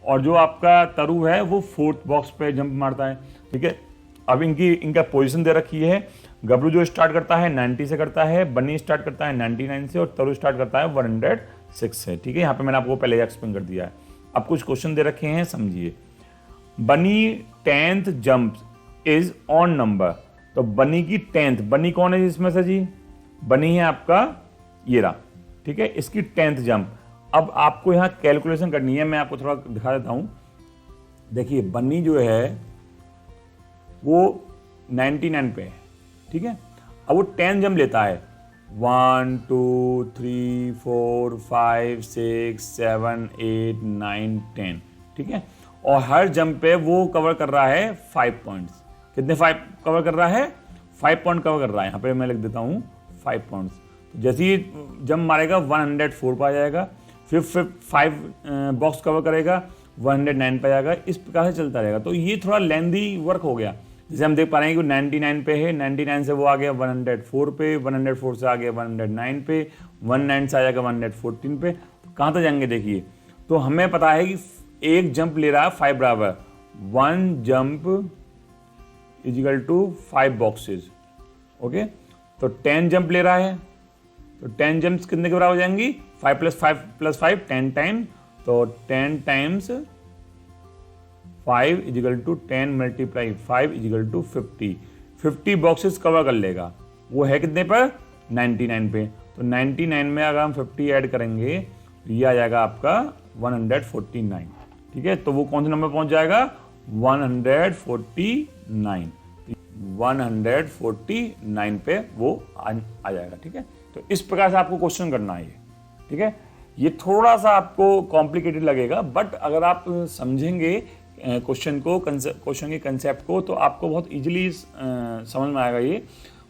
और जो आपका तरु है वो 4th बॉक्स पे जंप मारता है, ठीक है। अब इनका पोजीशन दे रखी है। गबरू जो स्टार्ट करता है 90 से करता है, बनी स्टार्ट करता है 99 से, और तरु स्टार्ट करता है 106 से, ठीक है। यहाँ पे मैंने आपको पहले एक्सप्लेन कर दिया है। अब कुछ क्वेश्चन दे रखे हैं, समझिए। बनी 10th jump is on number. तो बनी की 10th, बनी कौन है इसमें से जी, बनी है आपका ये रहा, ठीक है। इसकी 10th जंप। अब आपको यहाँ कैलकुलेशन करनी है, मैं आपको थोड़ा दिखा देता हूँ। देखिए बनी जो है वो 99 पे है, ठीक है। अब वो 10 जंप लेता है, 1 2 3 4 5 6 7 8 9 10, ठीक है। और हर जंप पे वो कवर कर रहा है 5 पॉइंट्स। कितने 5 कवर कर रहा है, 5 पॉइंट कवर कर रहा है, यहाँ पे मैं लिख देता हूँ 5 पॉइंट्स। तो जैसे ही जंप मारेगा 104 पर आ जाएगा, फिर 5 बॉक्स कवर करेगा 109 पे जाएगा, इस प्रकार से चलता रहेगा। तो ये थोड़ा लेंदी वर्क हो गया। जैसे हम देख पा रहे हैं कि 99 पे है, 99 से वो आ गया 104 पे, 104 से आ गया 109 पे, 19 से आ जाएगा 114 पे। तो कहाँ तक जाएंगे देखिए। तो हमें पता है कि एक जंप ले रहा है 5 बराबर, 1 jump equal to 5 boxes. Okay, तो 10 जंप ले रहा है, तो 10 जंप्स कितने के बराबर हो जाएंगी, 5 + 5 + 5 10 टाइम, तो 10 times 5 equal to 10 × 5 equal to 50। 50 boxes cover कर लेगा। वो है कितने पर, 99 पे। तो 99 में अगर हम 50 ऐड करेंगे तो ये आ जाएगा आपका 149। ठीक है, तो वो कौन से नंबर पहुंच जाएगा, 149। 149 पे वो आ जाएगा। ठीक है, तो इस प्रकार से आपको क्वेश्चन करना है ये। ठीक है, ये थोड़ा सा आपको कॉम्प्लिकेटेड लगेगा, बट अगर आप समझेंगे क्वेश्चन को, क्वेश्चन के कंसेप्ट को, तो आपको बहुत इजीली समझ में आएगा। ये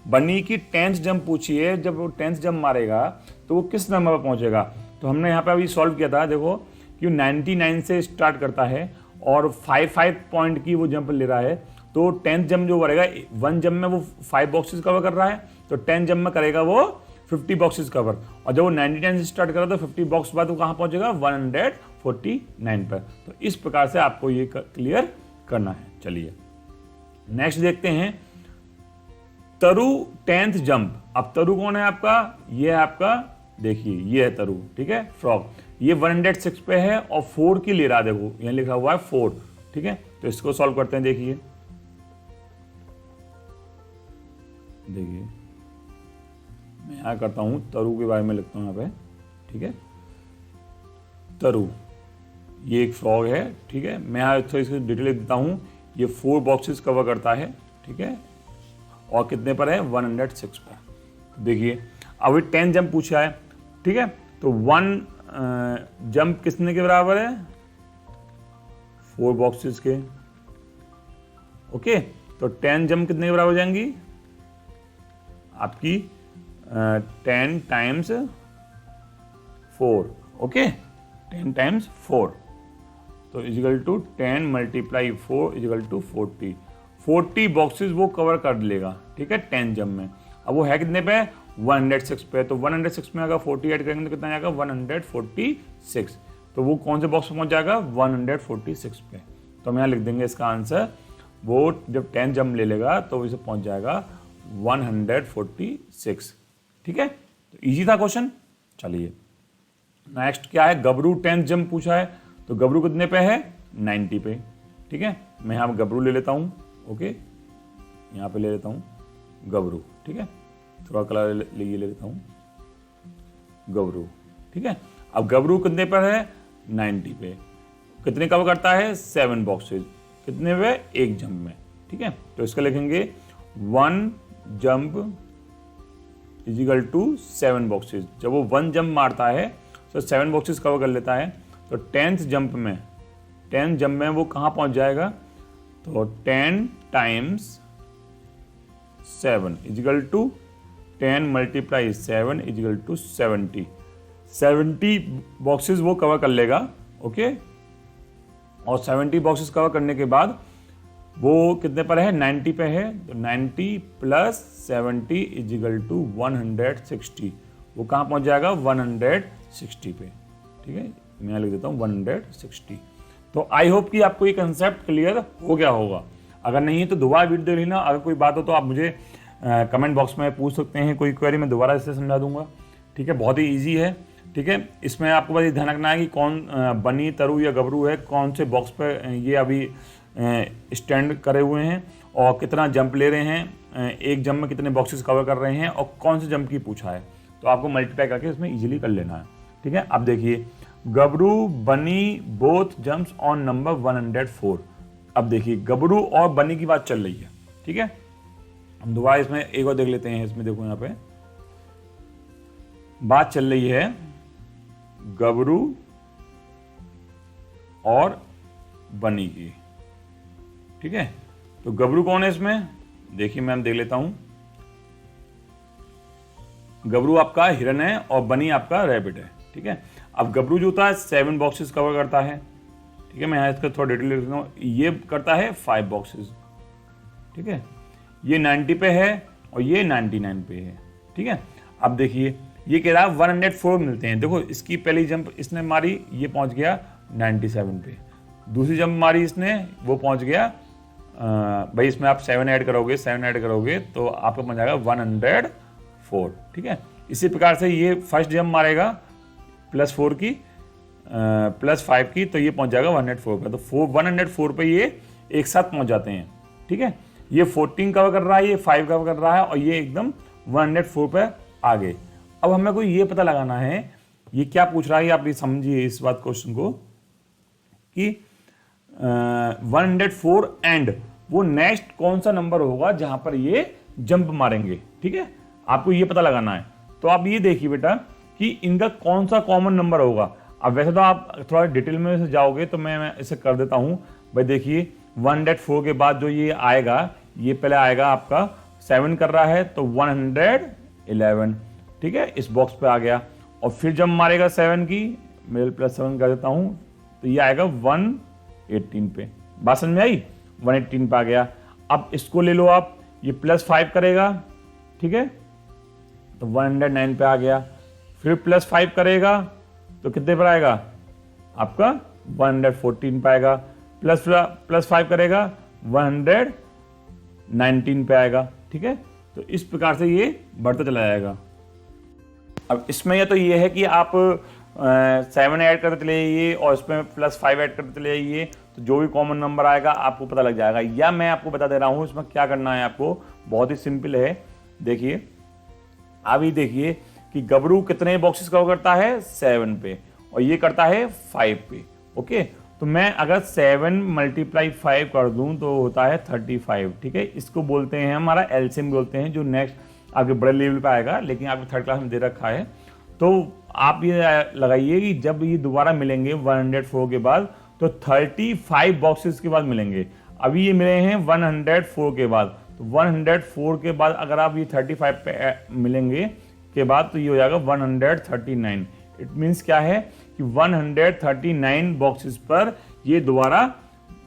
बनी की 10th जंप पूछी है, जब वो 10th जंप मारेगा तो वो किस नंबर पर पहुंचेगा। तो हमने यहाँ पे अभी सॉल्व किया था, देखो कि 99 से स्टार्ट करता है और 5 पॉइंट की वो जंप ले रहा है। तो 10th जंप जो करेगा, 1 जंप में वो 5 बॉक्सेस कवर कर रहा है, तो 10 जंप में करेगा वो 50 बॉक्सेस कवर। और जब वो 99 से स्टार्ट करा तो 50 बॉक्स बाद वो कहाँ पहुंचेगा, 149 पर। तो इस प्रकार से आपको ये क्लियर करना है। चलिए नेक्स्ट देखते हैं, तरु 10th जंप। अब तरु कौन है आपका, ये है आपका, देखिए ये है तरु। ठीक है, फ्रॉग। ये 106 पे है और 4 की ले रहा है, देखो यहाँ लिखा हुआ है 4। ठीक है, तो इसको सॉल्व करते हैं। देखिए मैं यहाँ करता हूँ, तरु के बारे में लिखता हूँ यहाँ पे। ठीक है, तरु ये एक फ्रॉग है। ठीक है, मैं यहाँ थोड़ी इसकी डिटेल देता हूँ। ये 4 बॉक्सेस कवर करता है। ठीक है, और कितने पर है, 106 पर। देखिए अभी 10 जंप पूछा है। ठीक है, तो 1 जंप कितने के बराबर है, 4 बॉक्सेस के। ओके, तो 10 जंप कितने के बराबर हो जाएंगी आपकी, 10 टाइम्स 4। ओके, 10 टाइम्स 4, तो equal to 10 × 4 equal to 40। 40 boxes वो कवर कर लेगा। ठीक है, 10 जंप में। अब वो है कितने पे, 106 पे। तो 106 में अगर 40 ऐड करेंगे तो कितना आएगा, 146। तो वो कौन से बॉक्स में पहुंच जाएगा, 146 पे। तो हम यहाँ लिख देंगे इसका आंसर, वो जब 10 जंप ले लेगा तो इसे पहुंच जाएगा 146। ठीक है, तो इजी था क्वेश्चन। चलिए नेक्स्ट क्या है, गबरू 10th जंप पूछा है। तो गबरू कितने पे है, 90 पे। ठीक है, मैं यहाँ गबरू ले लेता हूँ। ओके, यहाँ पे ले लेता हूँ गबरू। ठीक है, थोड़ा कलर ले लेता हूँ, गबरू। ठीक है, अब गबरू कितने पर है, 90 पे। कितने कवर करता है, 7 बॉक्सेस। कितने पे, एक जंप में। ठीक है, तो इसका लिखेंगे 1 जंप इजिकल टू 7 बॉक्सेस। जब वो 1 जंप मारता है तो 7 बॉक्सेस कवर कर लेता है। तो 10th जंप में वो कहाँ पहुंच जाएगा, तो 10 times 7 equal to 10 × 7 equal to 70। 70 boxes वो कवर कर लेगा। ओके, और 70 बॉक्सेस कवर करने के बाद वो कितने पर है, 90 पे है। तो 90 + 70 इजिकल टू 160। वो कहाँ पहुंच जाएगा, 160 पे। ठीक है, मैं लिख देता हूँ 160। तो आई होप कि आपको ये कंसेप्ट क्लियर हो गया होगा। अगर नहीं है तो दोबारा वीडियो देख लेना। अगर कोई बात हो तो आप मुझे कमेंट बॉक्स में पूछ सकते हैं, कोई क्वेरी मैं दोबारा इसे समझा दूंगा। ठीक है, बहुत ही ईजी है। ठीक है, इसमें आपको बस ध्यान रखना है कि कौन बनी, तरु या गबरू है, कौन से बॉक्स पर ये अभी स्टैंड करे हुए हैं और कितना जंप ले रहे हैं, एक जंप में कितने बॉक्सेस कवर कर रहे हैं और कौन से जंप की पूछा है। तो आपको मल्टीप्लाई करके इसमें इजीली कर लेना है। ठीक है, अब देखिए, गबरू बनी बोथ जंप्स ऑन नंबर 104। अब देखिए गबरू और बनी की बात चल रही है। ठीक है, हम दोबारा इसमें एक और देख लेते हैं। इसमें देखो यहाँ पे बात चल रही है गबरू और बनी की। ठीक है, तो गबरू कौन है इसमें, देखिए मैं देख लेता हूं। गबरू आपका हिरन है और बनी आपका रैबिट है, ठीक है। अब गबरू जो होता है 7 बॉक्सेस कवर करता है, ठीक है। मैं यहाँ इसका थोड़ा डिटेल लिख देता हूँ। ये करता है 5 बॉक्सेस, ठीक है। ये 90 पे है और ये 99 पे है, ठीक है। अब देखिए ये कह रहा है 104 मिलते हैं। देखो इसकी पहली जंप इसने मारी, ये पहुंच गया 97 पे। दूसरी जंप मारी इसने, वो पहुंच गया भाई इसमें आप 7 ऐड करोगे तो आपको पहुंच जाएगा 104, ठीक है। इसी प्रकार से ये फर्स्ट जंप मारेगा +4 की +5 की, तो ये पहुंच जाएगा 104 पे। तो 104 पे ये एक साथ पहुंच जाते हैं, ठीक है। ये 14 कवर कर रहा है, ये 5 कवर कर रहा है और ये एकदम 104 पे आ गए। अब हमें कोई ये पता लगाना है ये क्या पूछ रहा है, आप ये समझिए इस बात क्वेश्चन को कि 104 एंड वो नेक्स्ट कौन सा नंबर होगा जहां पर ये जंप मारेंगे, ठीक है। आपको ये पता लगाना है। तो आप ये देखिए बेटा कि इनका कौन सा कॉमन नंबर होगा। अब वैसे तो आप थोड़ा डिटेल में से जाओगे तो मैं इसे कर देता हूं। भाई देखिए 104 के बाद जो ये आएगा, ये पहले आएगा आपका 7 कर रहा है तो 111, ठीक है, इस बॉक्स पे आ गया। और फिर जब मारेगा 7 की, मैं +7 कर देता हूं, तो ये आएगा 118 पे। बात समझ में आई? 118 पे आ गया। अब इसको ले लो आप, ये +5 करेगा, ठीक है, तो 109 पे आ गया। फिर +5 करेगा तो कितने पर आएगा आपका 114 पे आएगा। +5 करेगा 119 पे आएगा, ठीक है। तो इस प्रकार से ये बढ़ता चला जाएगा। अब इसमें ये तो ये है कि आप 7 ऐड करते चले जाइए और इसमें +5 ऐड करते चले जाइए, तो जो भी कॉमन नंबर आएगा आपको पता लग जाएगा। या मैं आपको बता दे रहा हूँ इसमें क्या करना है आपको, बहुत ही सिंपल है। देखिए आप ये देखिए कि गबरू कितने बॉक्सेस कवर करता है 7 पे और ये करता है 5 पे, ओके। तो मैं अगर 7 × 5 कर दूं तो होता है 35, ठीक है। इसको बोलते हैं हमारा एलसीएम बोलते हैं, जो नेक्स्ट आपके बड़े लेवल पे आएगा, लेकिन आपके 3rd क्लास में दे रखा है। तो आप ये लगाइए कि जब ये दोबारा मिलेंगे 104 के बाद तो 35 बॉक्सेस के बाद मिलेंगे। अभी ये मिले हैं 104 के बाद, तो 104 के बाद अगर आप ये 35 पे मिलेंगे के बाद तो ये हो जाएगा 139। इट मीन्स क्या है कि 139 बॉक्सेस पर ये दोबारा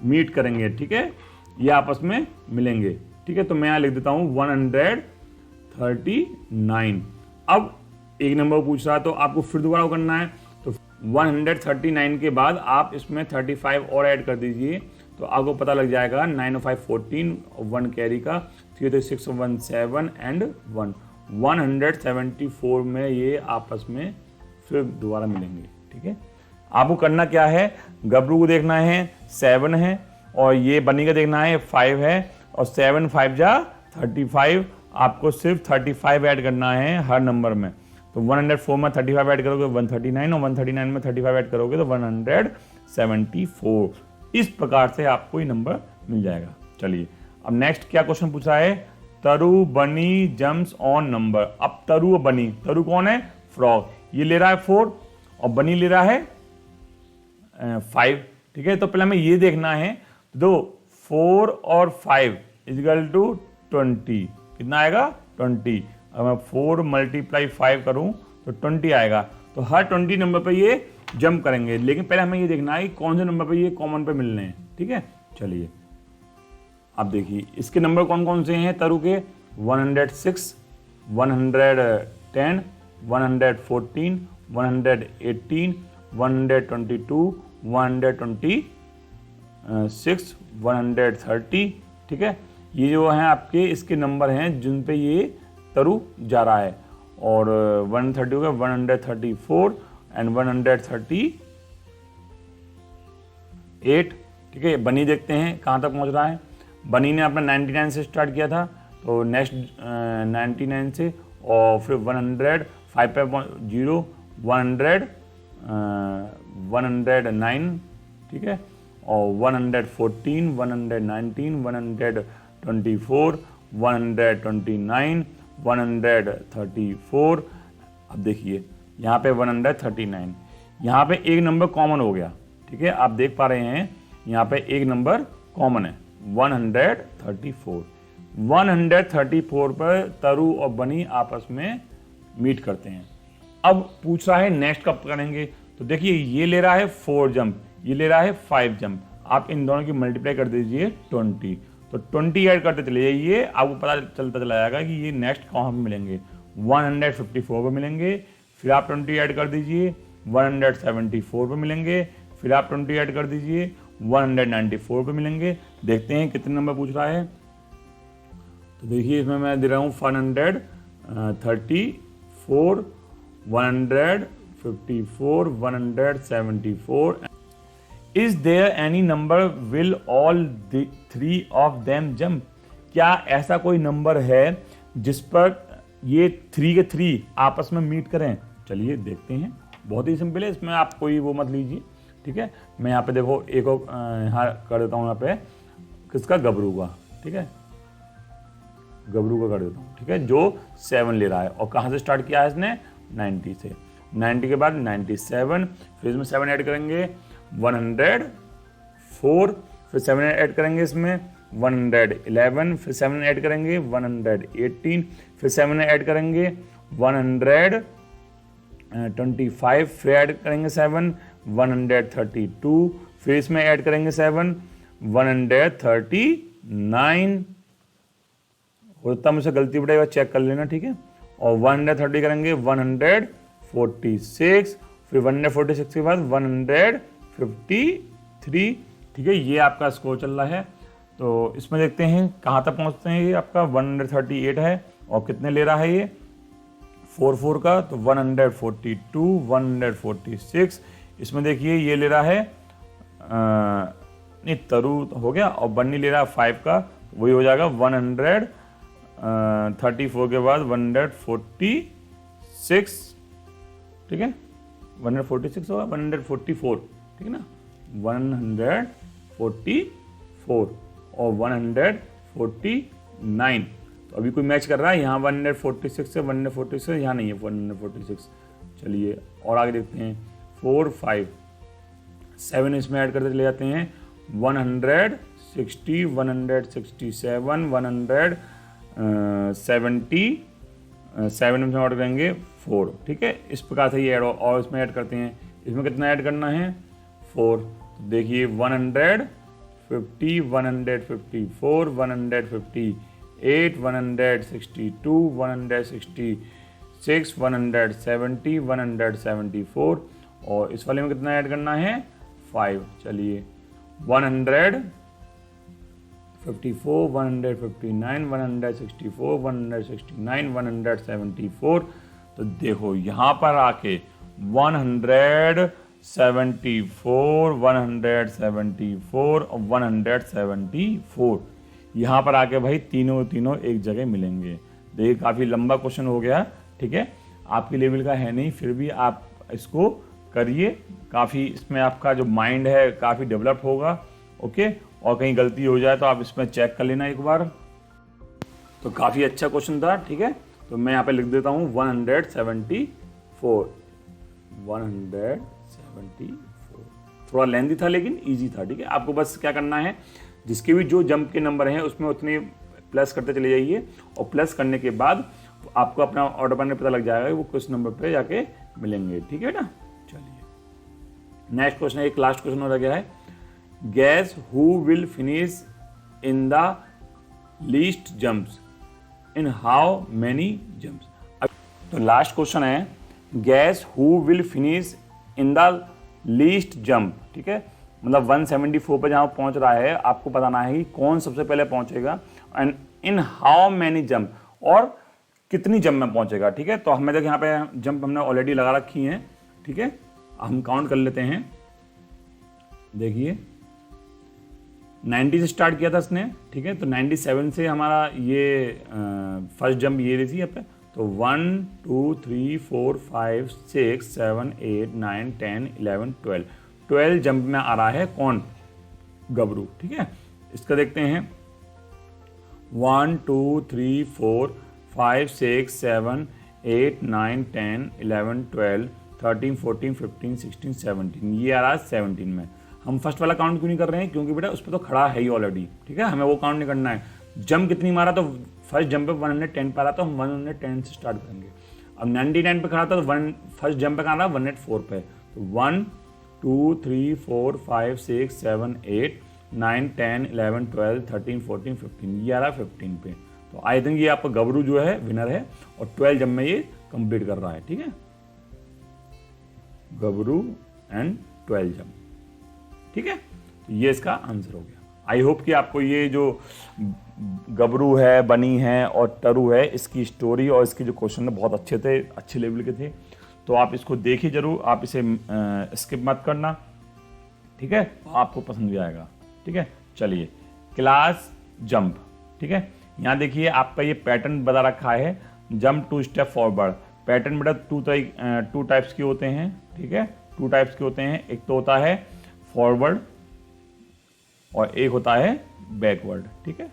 मीट करेंगे, ठीक है, ये आपस में मिलेंगे, ठीक है। तो मैं यहाँ लिख देता हूँ 139। अब एक नंबर पूछ रहा है तो आपको फिर दोबारा करना है। तो 139 के बाद आप इसमें 35 और ऐड कर दीजिए, तो आपको पता लग जाएगा 9 और 5 14 और 1 कैरी का 3 तो 6 1 7 एंड 1 174 में ये आपस में फिर दोबारा मिलेंगे, ठीक है। आपको करना क्या है, गबरू को देखना है 7 है और ये बनी का देखना है 5 है और 7 5 जा 35, आपको सिर्फ 35 ऐड करना है हर नंबर में। तो 104 में 35 ऐड करोगे 139 और 139 में 35 ऐड करोगे तो 174। इस प्रकार से आपको ये नंबर मिल जाएगा। चलिए अब नेक्स्ट क्या क्वेश्चन पूछा है, तरु बनी जम्प्स ऑन नंबर। अब तरु और बनी, तरु कौन है, फ्रॉग, ये ले रहा है 4 और बनी ले रहा है 5, ठीक है। तो पहले हमें ये देखना है, दो 4 और 5 = 20, कितना आएगा 20। अगर मैं 4 × 5 करूं तो 20 आएगा। तो हर 20 नंबर पे ये जंप करेंगे, लेकिन पहले हमें ये देखना है कि कौन से नंबर पे ये कॉमन पे मिलने हैं, ठीक है। चलिए अब देखिए इसके नंबर कौन कौन से हैं तरु के, 106 110 114 118 122 126 130, ठीक है। ये जो हैं आपके इसके नंबर हैं जिन पे ये तरु जा रहा है। और 130 हो गया, 134 एंड 138, ठीक है। बनी देखते हैं कहाँ तक पहुँच रहा है। बनी ने अपना 99 से स्टार्ट किया था, तो नेक्स्ट 99 से और फिर 100 5 पे 0 100 109, ठीक है, और 114 119 124 129 134। अब देखिए यहाँ पे 139, यहाँ पे एक नंबर कॉमन हो गया, ठीक है। आप देख पा रहे हैं यहाँ पे एक नंबर कॉमन है 134। 134 पर तरु और बनी आपस में मीट करते हैं। अब पूछ रहा है नेक्स्ट कब करेंगे, तो देखिए ये ले रहा है 4 जंप, ये ले रहा है 5 जंप, आप इन दोनों की मल्टीप्लाई कर दीजिए 20, तो 20 ऐड करते चले जाइए, आपको पता चलता चला जाएगा कि ये नेक्स्ट कहाँ पे मिलेंगे, 154 पे मिलेंगे, फिर आप 20 ऐड कर दीजिए 174 पे मिलेंगे, फिर आप 20 ऐड कर दीजिए 194 पे मिलेंगे। देखते हैं कितने नंबर पूछ रहा है, तो देखिए इसमें मैं दे रहा हूँ 134, 154, 174। Is there any number will all the 3 of them jump? क्या ऐसा कोई नंबर है जिस पर ये 3 के 3 आपस में मीट करें? चलिए देखते हैं, बहुत ही सिंपल है, इसमें आप कोई वो मत लीजिए, ठीक है। मैं यहाँ पे देखो एक यहाँ कर देता हूँ, यहाँ पे किसका, गबरू का, ठीक है, गबरू का कर देता हूँ, ठीक है, जो 7 ले रहा है। और कहाँ से स्टार्ट किया है इसने, 90 से, 90 के बाद 97, फिर इसमें 7 ऐड करेंगे 104, फिर 7 ऐड करेंगे इसमें 111, फिर 7 ऐड करेंगे 118, फिर 7 ऐड करेंगे 125, फिर ऐड करेंगे 7 132, फिर इसमें ऐड करेंगे 7 139, होता मुझसे गलती बढ़ेगा चेक कर लेना, ठीक है। और 130 करेंगे 146, फिर 146 के बाद 153, ठीक है। ये आपका स्कोर चल रहा है, तो इसमें देखते हैं कहाँ तक पहुँचते हैं। ये आपका 138 है, और कितने ले रहा है ये 44 का, तो 142, 146, इसमें देखिए ये ले रहा है नहीं तरु हो गया, और बन्नी ले रहा है 5 का, वही हो जाएगा 134 के बाद 146, ठीक है, 146 होगा, 144, ठीक है ना, 144 और 149। तो अभी कोई मैच कर रहा है यहाँ 146 से 146, यहाँ नहीं है 146। चलिए और आगे देखते हैं, 4, 5, 7 इसमें ऐड करते चले जाते हैं 160, 167, 170, 7 में ऐड करेंगे 4, ठीक है। इस प्रकार से ये ऐड और इसमें ऐड करते हैं, इसमें कितना ऐड करना है 4, तो देखिए 150, 154, 158, 162, 166, 170, 174, और इस वाले में कितना ऐड करना है 5। चलिए 154, 159, 164, 169, 174, तो देखो यहाँ पर आके 174, 174 और 174, यहाँ पर आके भाई तीनों एक जगह मिलेंगे। देखिए काफ़ी लंबा क्वेश्चन हो गया, ठीक है, आपके लेवल का है नहीं, फिर भी आप इसको करिए, काफ़ी इसमें आपका जो माइंड है काफ़ी डेवलप होगा, ओके। और कहीं गलती हो जाए तो आप इसमें चेक कर लेना एक बार। तो काफ़ी अच्छा क्वेश्चन था, ठीक है, तो मैं यहाँ पे लिख देता हूँ 174, 174, थोड़ा लेंथी था लेकिन इजी था, ठीक है। आपको बस क्या करना है, जिसके भी जो जंप के नंबर हैं उसमें उतने प्लस करते चले जाइए, और प्लस करने के बाद आपको अपना ऑर्डर बनने पता लग जाएगा वो किस नंबर पे जाके मिलेंगे, ठीक है ना। चलिए नेक्स्ट क्वेश्चन, एक लास्ट क्वेश्चन हो गया है, gas who will finish in the least jumps in how many jumps. तो लास्ट क्वेश्चन है, gas who will finish in the least jump, ठीक है, मतलब 174 पे जहाँ पहुँच रहा है, आपको बताना है कि कौन सबसे पहले पहुँचेगा, and in how many jump, और कितनी जंप में पहुँचेगा, ठीक है। तो हमें देखिए यहाँ पे जंप हमने ऑलरेडी लगा रखी हैं, ठीक है, हम काउंट कर लेते हैं। देखिए 90 से स्टार्ट किया था इसने, ठीक है, तो 97 से हमारा ये फर्स्ट जंप ये रही थी यहाँ पे, तो 1 2 3 4 5 6 7 8 9 10 11 12 जंप में आ रहा है कौन, गबरू, ठीक है। इसका देखते हैं 1 2 3 4 5 6 7 8 9 10 11 12 13 14 15 16 17, ये आ रहा है 17 में। हम फर्स्ट वाला काउंट क्यों नहीं कर रहे हैं, क्योंकि बेटा उस पर तो खड़ा है ही ऑलरेडी, ठीक है, हमें वो काउंट नहीं करना है। जंप कितनी मारा, तो फर्स्ट जंप पे 110 पारा, तो हम 110 से स्टार्ट करेंगे। अब 99 पे खड़ा था तो फर्स्ट जंप पे कहाँ था 104 पे, तो 1 2 3 4 5 6 7 8 9 10 11 12 13 14 15, ये आ रहा है 15 पे। तो आई थिंक ये आपका गबरू जो है विनर है और 12 जंप में ये कंप्लीट कर रहा है, ठीक है, गबरू एंड 12 जंप, ठीक है। तो ये इसका आंसर हो गया। आई होप कि आपको ये जो गबरू है, बनी है और टरू है, इसकी स्टोरी और इसके जो क्वेश्चन है बहुत अच्छे थे, अच्छे लेवल के थे। तो आप इसको देखिए जरूर, आप इसे स्किप मत करना, ठीक है, आपको पसंद भी आएगा, ठीक है। चलिए, क्लास जंप, ठीक है। यहाँ देखिए आपका ये पैटर्न बता रखा है, जंप 2 स्टेप फॉरवर्ड। पैटर्न बेटा 2 टाइप्स के होते हैं, ठीक है, 2 टाइप्स के होते हैं। एक तो होता है फॉरवर्ड और एक होता है बैकवर्ड, ठीक है।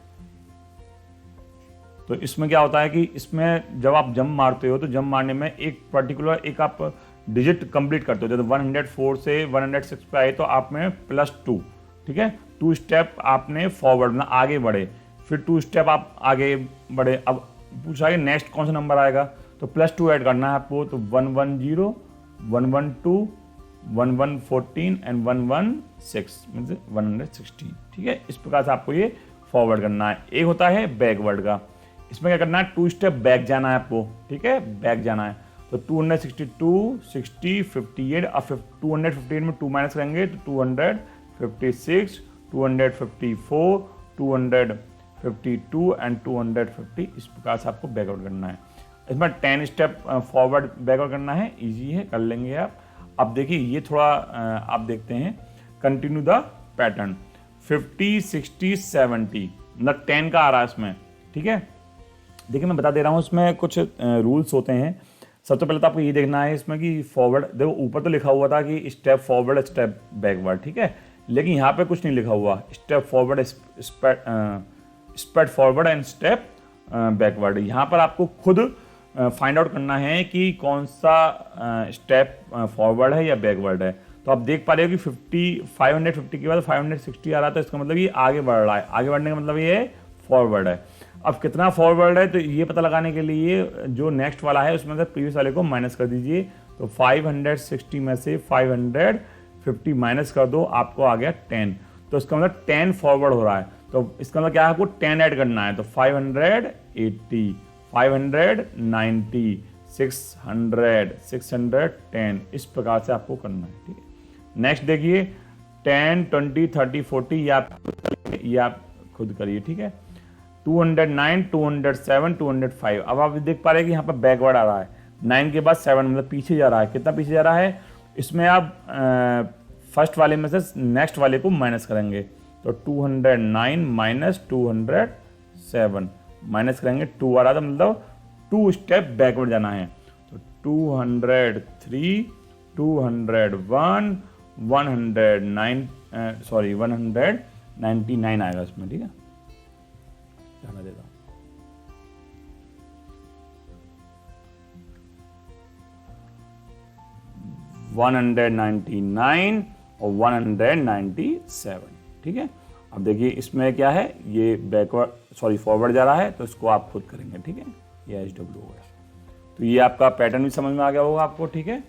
तो इसमें क्या होता है कि इसमें जब आप जंप मारते हो तो जंप मारने में एक पर्टिकुलर एक आप डिजिट कंप्लीट करते हो। जैसे 104 से 106 पे आए तो आप में +2, ठीक है, 2 स्टेप आपने फॉरवर्ड में आगे बढ़े, फिर 2 स्टेप आप आगे बढ़े। अब पूछा कि नेक्स्ट कौन सा नंबर आएगा, तो +2 ऐड करना है आपको। तो 110 112 1114 एंड 116 मीन्स 160, ठीक है। इस प्रकार से आपको ये फॉरवर्ड करना है। एक होता है बैकवर्ड का, इसमें क्या करना है 2 स्टेप बैक जाना है आपको, ठीक है, बैक जाना है। तो 262 60 58, अब 258 में 2 माइनस करेंगे तो 256 254 252 एंड 250, इस प्रकार से आपको बैकवर्ड करना है। इसमें 10 स्टेप फॉरवर्ड बैकवर्ड करना है, इजी है, कर लेंगे आप। अब देखिए ये थोड़ा आप देखते हैं, कंटिन्यू द पैटर्न 50 60 70, मतलब 10 का आ रहा है इसमें, ठीक है। देखिए मैं बता दे रहा हूँ, इसमें कुछ रूल्स होते हैं। सबसे पहले तो आपको ये देखना है इसमें कि फॉरवर्ड, देखो ऊपर तो लिखा हुआ था कि स्टेप फॉरवर्ड स्टेप बैकवर्ड, ठीक है, लेकिन यहाँ पे कुछ नहीं लिखा हुआ, step forward step forward and step backward. यहाँ पर आपको खुद फाइंड आउट करना है कि कौन सा स्टेप फॉरवर्ड है या बैकवर्ड है। तो आप देख पा रहे हो कि 550 के बाद 560 आ रहा था, इसका मतलब ये आगे बढ़ रहा है, आगे बढ़ने का मतलब ये फॉरवर्ड है। अब कितना फॉरवर्ड है तो ये पता लगाने के लिए जो नेक्स्ट वाला है उसमें से प्रीवियस वाले को माइनस कर दीजिए। तो 560 में से 550 माइनस कर दो, आपको आ गया 10, तो इसका मतलब 10 फॉरवर्ड हो रहा है। तो इसका मतलब क्या है, आपको 10 ऐड करना है। तो 580 590 600 610, इस प्रकार से आपको करना है, ठीक है। नेक्स्ट देखिए 10 20 30 40, ये आप खुद करिए, ठीक है। 209 207 205, अब आप देख पा रहे हैं कि यहाँ पर बैकवर्ड आ रहा है, 9 के बाद 7 मतलब पीछे जा रहा है। कितना पीछे जा रहा है, इसमें आप फर्स्ट वाले में से नेक्स्ट वाले को माइनस करेंगे। तो 209 माइनस 207 माइनस करेंगे, 2 आ रहा था, मतलब 2 स्टेप बैकवर्ड जाना है। तो 203 201 199 आएगा इसमें, ठीक है, जाना देता हूं। $199 और 197, ठीक है। अब देखिए इसमें क्या है, ये फॉरवर्ड जा रहा है, तो इसको आप खुद करेंगे, ठीक है, ये HW होगा। तो ये आपका पैटर्न भी समझ में आ गया होगा आपको, ठीक है।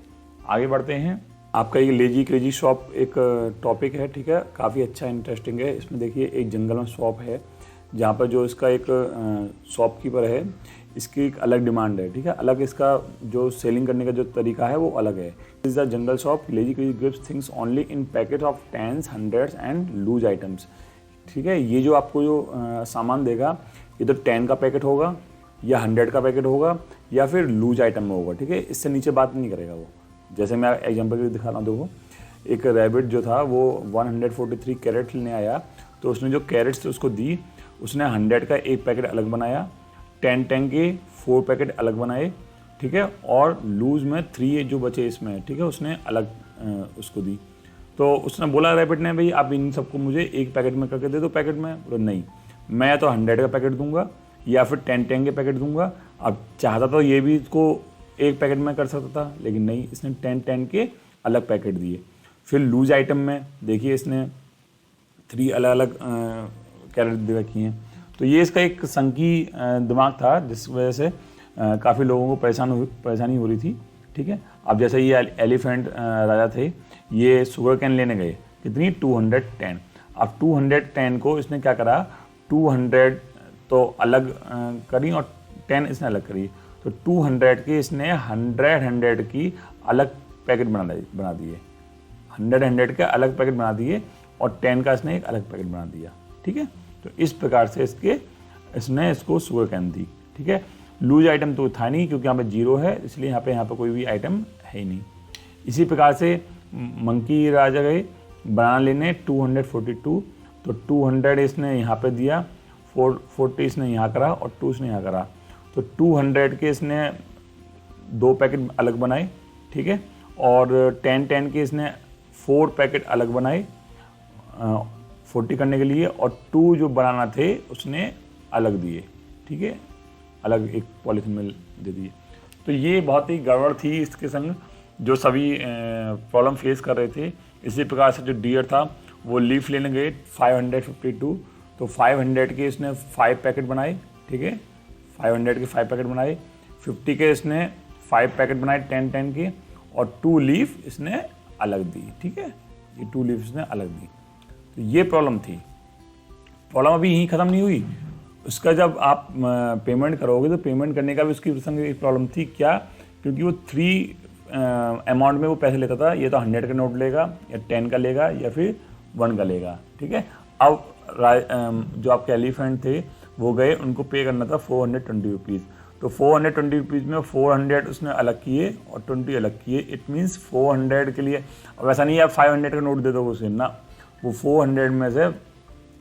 आगे बढ़ते हैं। आपका ये लेजी क्रेजी शॉप एक टॉपिक है, ठीक है, काफ़ी अच्छा इंटरेस्टिंग है। इसमें देखिए एक जंगल में शॉप है, जहाँ पर जो इसका एक शॉपकीपर है, इसकी एक अलग डिमांड है, ठीक है, अलग इसका जो सेलिंग करने का जो तरीका है वो अलग है। Is the jungle shop lazy crazy gives things only in packet of 10s 100s and loose items, ठीक है। ये जो आपको जो सामान देगा, ये तो 10 का पैकेट होगा या 100 का पैकेट होगा या फिर लूज आइटम में होगा, ठीक है, इससे नीचे बात नहीं करेगा वो। जैसे मैं एग्जांपल के लिए दिखा रहा हूँ, देखो एक रैबिट जो था वो 143 कैरेट लेने आया, तो उसने जो कैरेट्स थे उसको दी, उसने 100 का एक पैकेट अलग बनाया, 10 के 4 पैकेट अलग बनाए, ठीक है, और लूज में 3 जो बचे इसमें, ठीक है, उसने अलग उसको दी। तो उसने बोला रैबिट ने, भाई आप इन सबको मुझे एक पैकेट में करके दे दो पैकेट में। बोला नहीं, मैं तो 100 का पैकेट दूंगा या फिर 10 के पैकेट दूंगा। अब चाहता तो ये भी इसको एक पैकेट में कर सकता था, लेकिन नहीं, इसने 10 के अलग पैकेट दिए। फिर लूज आइटम में देखिए इसने 3 अलग अलग कैरेट दे रखी हैं। तो ये इसका एक संकी दिमाग था, जिस वजह से काफ़ी लोगों को परेशानी हो रही थी, ठीक है। अब जैसे ये एलिफेंट राजा थे, ये शुगर कैन लेने गए, कितनी 210। अब 210 को इसने क्या करा, 200 तो अलग करी और 10 इसने अलग करी, तो 200 की इसने 100 की अलग पैकेट बना दिए, 100 के अलग पैकेट बना दिए और 10 का इसने एक अलग पैकेट बना दिया, ठीक है। तो इस प्रकार से इसने इसको शुगर कैन दी, ठीक है। लूज आइटम तो था नहीं क्योंकि यहाँ पे 0 है, इसलिए यहाँ पे कोई भी आइटम है ही नहीं। इसी प्रकार से मंकी राजा गए बनाना लेने 242, तो 200 इसने यहाँ पे दिया, 40 इसने यहाँ करा और 2 इसने यहाँ करा, तो 200 के इसने 2 पैकेट अलग बनाए, ठीक है। और 10 के इसने 4 पैकेट अलग बनाए 40 करने के लिए, और 2 जो बनाना थे उसने अलग दिए, ठीक है, अलग एक पॉलीथीन में दे दिए। तो ये बहुत ही गड़बड़ थी इसके संग, जो सभी प्रॉब्लम फेस कर रहे थे। इसी प्रकार से जो डियर था वो लीफ लेने गए 552, तो 500 के इसने 5 पैकेट बनाए, ठीक है, 500 के 5 पैकेट बनाए, 50 के इसने 5 पैकेट बनाए 10 के, और 2 लीफ इसने अलग दी, ठीक है, ये 2 लीफ इसने अलग दी। तो ये प्रॉब्लम थी। प्रॉब्लम अभी यहीं ख़त्म नहीं हुई, उसका जब आप पेमेंट करोगे तो पेमेंट करने का भी उसकी प्रसंग एक प्रॉब्लम थी। क्या? क्योंकि वो 3 अमाउंट में वो पैसे लेता था, ये तो 100 का नोट लेगा या 10 का लेगा या फिर 1 का लेगा, ठीक है। अब जो आपके एलिफेंट थे वो गए, उनको पे करना था 420 रुपीज़, तो 420 रुपीज़ में 400 उसने अलग किए और 20 अलग किए। इट मीन्स 400 के लिए, अब ऐसा नहीं है आप 500 का नोट दे दोगे उसे ना, वो 400 में से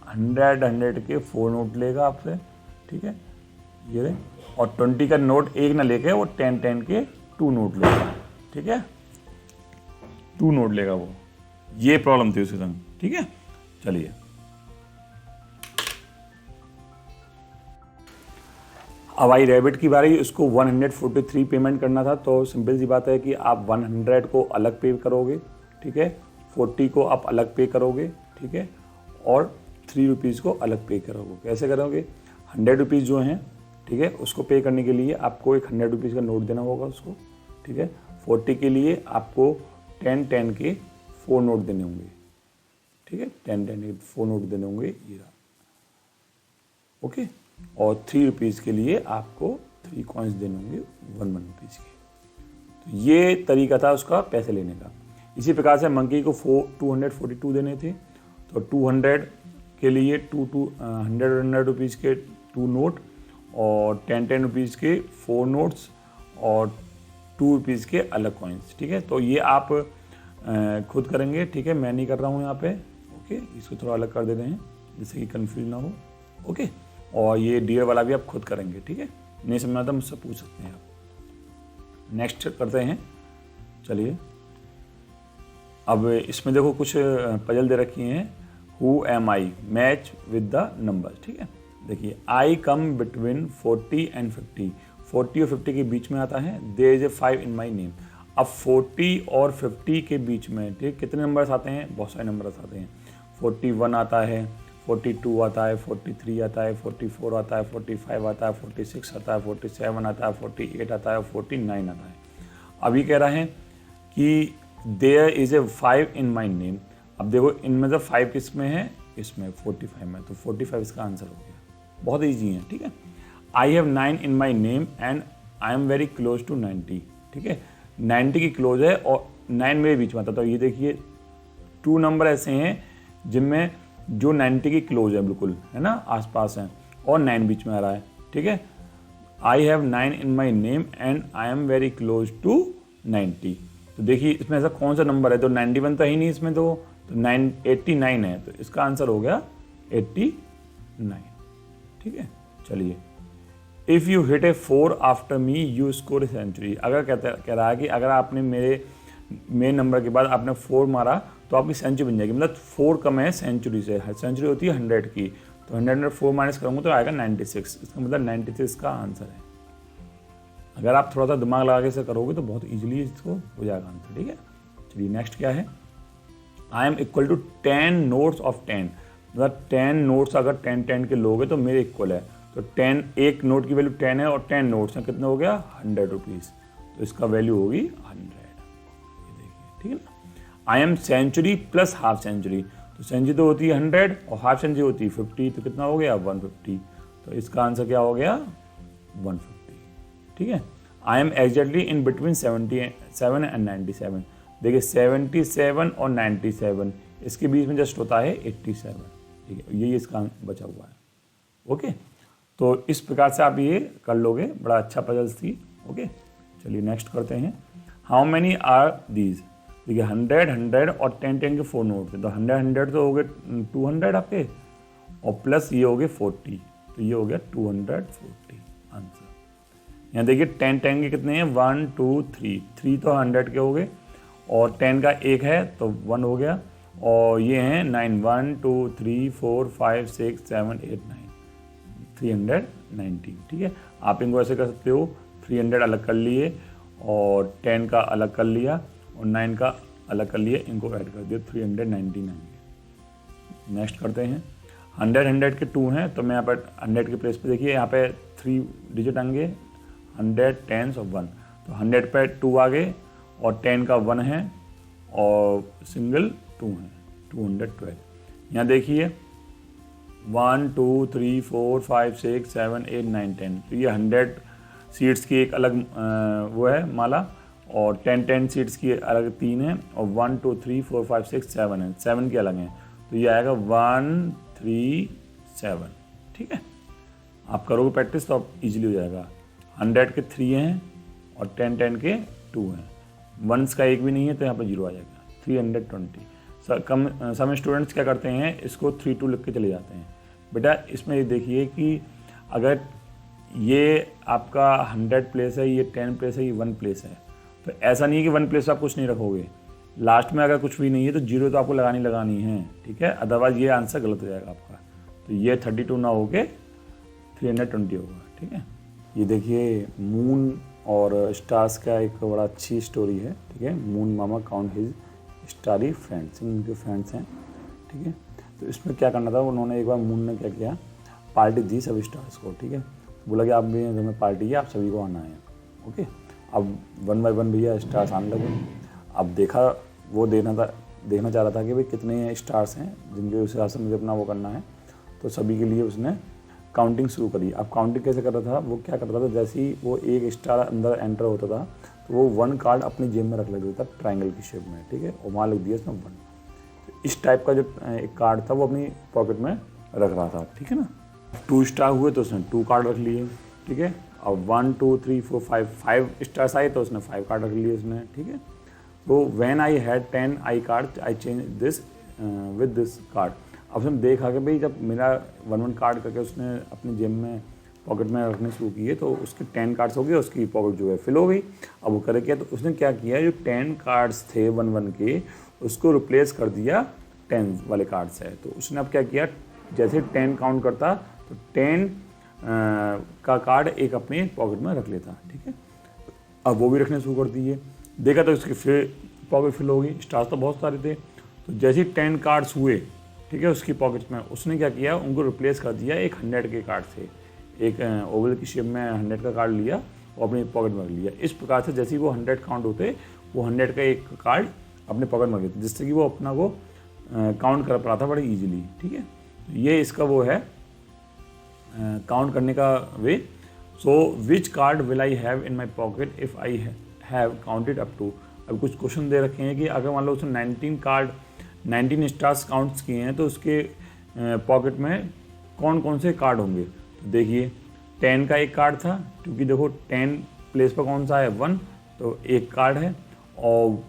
100 के 4 नोट लेगा आपसे, ठीक है, ये रहे, और 20 का नोट एक ना लेके वो 10 के 2 नोट लेगा, ठीक है, 2 नोट लेगा वो। ये प्रॉब्लम थी उसके संग, ठीक है। चलिए अब आई रैबिट की बारी, उसको 143 पेमेंट करना था। तो सिंपल सी बात है कि आप 100 को अलग पे करोगे, ठीक है, 40 को आप अलग पे करोगे, ठीक है, और 3 रुपीज़ को अलग पे करोगे। कैसे करोगे? 100 रुपीज़ जो हैं, ठीक है, उसको पे करने के लिए आपको एक 100 रुपीज़ का नोट देना होगा उसको, ठीक है। 40 के लिए आपको 10 के 4 नोट देने होंगे, ठीक है, 10 के 4 नोट देने होंगे, ये रहा, ओके। और 3 रुपीज़ के लिए आपको 3 कॉइन्स देने होंगे 1 रुपीज़ के। तो ये तरीका था उसका पैसे लेने का। इसी प्रकार से मंकी को 242 देने थे, तो 200 के लिए 100 रुपीज़ के 2 नोट और 10 रुपीज़ के 4 नोट्स और 2 रुपीज़ के अलग कॉइन्स, ठीक है। तो ये आप खुद करेंगे, ठीक है, मैं नहीं कर रहा हूँ यहाँ पे, ओके। इसको थोड़ा अलग कर देते हैं जिससे कि कंफ्यूज ना हो, ओके। और ये डियर वाला भी आप खुद करेंगे, ठीक है, नहीं समझना तो मुझसे पूछ सकते हैं आप। नेक्स्ट करते हैं, चलिए। अब इसमें देखो कुछ पजल दे रखी हैं। Who am I, match with the number, ठीक है। देखिए, आई कम बिटवीन 40 एंड 50, 40 और 50 के बीच में आता है। There is a 5 in my name. अब 40 और 50 के बीच में, ठीक, कितने नंबर्स आते हैं? बहुत सारे नंबर्स आते हैं। 41 आता है, 42 आता है, 43 आता है, 44 आता है, 45 आता है, 46 आता है, 47 आता है, 48 आता है, 49 आता है। अभी कह रहे हैं कि there is a 5 in my name. अब देखो, इनमें से 5 किस में है? इसमें 45 में, तो 45 इसका आंसर हो गया। बहुत ईजी है, ठीक है। I have 9 in my name and I am very close to 90, ठीक है, 90 की क्लोज है और 9 मेरे बीच में आता। तो ये देखिए 2 नंबर ऐसे हैं जिनमें जो 90 की क्लोज है, बिल्कुल, है ना, आसपास हैं, और 9 बीच में आ रहा है, ठीक है। I have 9 in my name and I am very close to 90। तो देखिए इसमें ऐसा कौन सा नंबर है? तो 91 तो ही नहीं इसमें, तो 89 है, तो इसका आंसर हो गया 89, ठीक है। चलिए, if you hit a 4 after me you score a century. अगर कह रहा है कि अगर आपने मेरे नंबर के बाद आपने 4 मारा तो आपकी सेंचुरी बन जाएगी। मतलब 4 कम है सेंचुरी से, सेंचुरी होती है 100 की, तो 100 में 4 माइनस करूँगा तो आएगा 96। इसका मतलब 96 का आंसर है। अगर आप थोड़ा सा दिमाग लगा के इसे करोगे तो बहुत ईजिली इसको हो जाएगा आंसर, ठीक है। चलिए नेक्स्ट क्या है? I am equal to 10 notes of 10। मतलब 10 नोट्स अगर 10 के लोगे तो मेरे इक्वल है। तो 10, एक नोट की वैल्यू 10 है और 10 नोट्स हैं, कितने हो गया 100 रुपीज़, तो इसका वैल्यू होगी 100। ये देखिए, ठीक है ना। I am century plus half century, तो सेंचुरी तो होती है 100 और हाफ सेंचुरी होती है 50, तो कितना हो गया 150, तो इसका आंसर क्या हो गया 150, ठीक है। I am exactly in between 77 and 97, देखिए 77 और 97 इसके बीच में जस्ट होता है 87, ठीक है, यही इसका बचा हुआ है। ओके, तो इस प्रकार से आप ये कर लोगे, बड़ा अच्छा पजल्स थी। ओके, चलिए नेक्स्ट करते हैं। हाउ मैनी आर दीज, देखिए 100 100 और 10 10 के 4 नोट थे, तो 100 100 तो हो गए 200 आपके, और प्लस ये हो गए 40, तो ये हो गया 240 आंसर। यहाँ देखिए 10 10 के कितने हैं 1 2 3, 3 तो 100 के हो गए, और 10 का एक है तो 1 हो गया, और ये हैं 9 1 2 3 4 5 6 7 8 9, 390, ठीक है। आप इनको ऐसे कर सकते हो, 300 अलग कर लिए और 10 का अलग कर लिया और 9 का अलग कर लिए, इनको ऐड कर दिया 399। नेक्स्ट करते हैं, 100 100 के 2 हैं, तो मैं यहाँ पर 100 के प्लेस पे देखिए यहाँ पे 3 डिजिट आएंगे, 100 10 और 1, तो 100 पे 2 आ गए और 10 का 1 है और सिंगल 2 है, 212। यहाँ देखिए 1 2 3 4 5 6 7 8 9 10, तो ये 100 सीट्स की एक अलग वो है माला, और 10 10 सीट्स की अलग 3 है, और 1 2 3 4 5 6 7 है, 7 के अलग हैं, तो ये आएगा 1 3 7, ठीक है। आप करोगे प्रैक्टिस तो आप इजीली हो जाएगा। 100 के 3 हैं और 10 10 के 2 हैं, वंस का एक भी नहीं है, तो यहाँ पर 0 आ जाएगा, 320। सम स्टूडेंट्स क्या करते हैं, इसको 3 2 लिख के चले जाते हैं। बेटा इसमें ये देखिए कि अगर ये आपका 100 प्लेस है, ये 10 प्लेस है, ये 1 प्लेस है, तो ऐसा नहीं है कि 1 प्लेस आप कुछ नहीं रखोगे, लास्ट में अगर कुछ भी नहीं है तो 0 तो आपको लगानी है, ठीक है, अदरवाइज ये आंसर गलत हो जाएगा आपका। तो ये 32 ना होके 320 होगा, ठीक है। ये देखिए मून और स्टार्स का एक बड़ा अच्छी स्टोरी है, ठीक है। मून मामा काउंट हिज स्टारी फ्रेंड्स, उनके फ्रेंड्स हैं, ठीक है। तो इसमें क्या करना था, उन्होंने एक बार मून ने क्या किया, पार्टी दी सभी स्टार्स को, ठीक है, बोला कि आप भी घर में पार्टी है, आप सभी को आना है। ओके, अब 1 बाय 1 भैया स्टार्स आने लगे। अब देखा, वो देखना चाह रहा था कि भाई कितने स्टार्स हैं जिनके उस हिसाब से मुझे अपना वो करना है, तो सभी के लिए उसने काउंटिंग शुरू करी। अब काउंटिंग कैसे कर रहा था, वो क्या कर रहा था, जैसे ही वो एक स्टार अंदर एंटर होता था तो वो 1 कार्ड अपनी जेब में रख लेता था ट्रायंगल की शेप में, ठीक है, और वहाँ लिख दिया इसमें 1। तो इस टाइप का जो एक कार्ड था वो अपनी पॉकेट में रख रहा था, ठीक है ना। 2 स्टार हुए तो उसने 2 कार्ड रख लिए, ठीक है। अब 1 2 3 4 5 स्टार्स आए तो उसने 5 कार्ड रख लिए उसने, ठीक है। तो when I had 10 I card I change this with this card. अब उसने देखा कि भाई जब मेरा 1 कार्ड करके उसने अपनी जेब में पॉकेट में रखने शुरू किए तो उसके 10 कार्ड्स हो गए, उसकी पॉकेट जो है फिल हो गई। अब वो करे क्या, तो उसने क्या किया, जो 10 कार्ड्स थे 1 के उसको रिप्लेस कर दिया 10 वाले कार्ड से। तो उसने अब क्या किया, जैसे 10 काउंट करता तो 10 का कार्ड एक अपनी पॉकेट में रख लेता, ठीक है। अब वो भी रखने शुरू कर दिए, देखा तो उसकी फिर पॉकेट फिल हो गई। स्टार्स तो बहुत सारे थे, तो जैसे ही 10 कार्ड्स हुए, ठीक है, उसकी पॉकेट में, उसने क्या किया, उनको रिप्लेस कर दिया एक 100 के कार्ड से। एक ओवल की शेप में 100 का कार्ड लिया और अपनी पॉकेट में रख लिया। इस प्रकार से जैसे ही वो 100 काउंट होते, वो 100 का एक कार्ड अपने पॉकेट में रख लेते, जिससे कि वो अपना को काउंट कर पा था बड़ी ईजिली, ठीक है। ये इसका वो है काउंट करने का way. So which card will I have in my pocket if I have counted up to. अब कुछ क्वेश्चन दे रखे हैं कि अगर मान लो उसने 19 स्टार्स काउंट्स किए हैं तो उसके पॉकेट में कौन कौन से कार्ड होंगे। तो देखिए 10 का एक कार्ड था, क्योंकि देखो 10 प्लेस पर कौन सा है 1, तो एक कार्ड है, और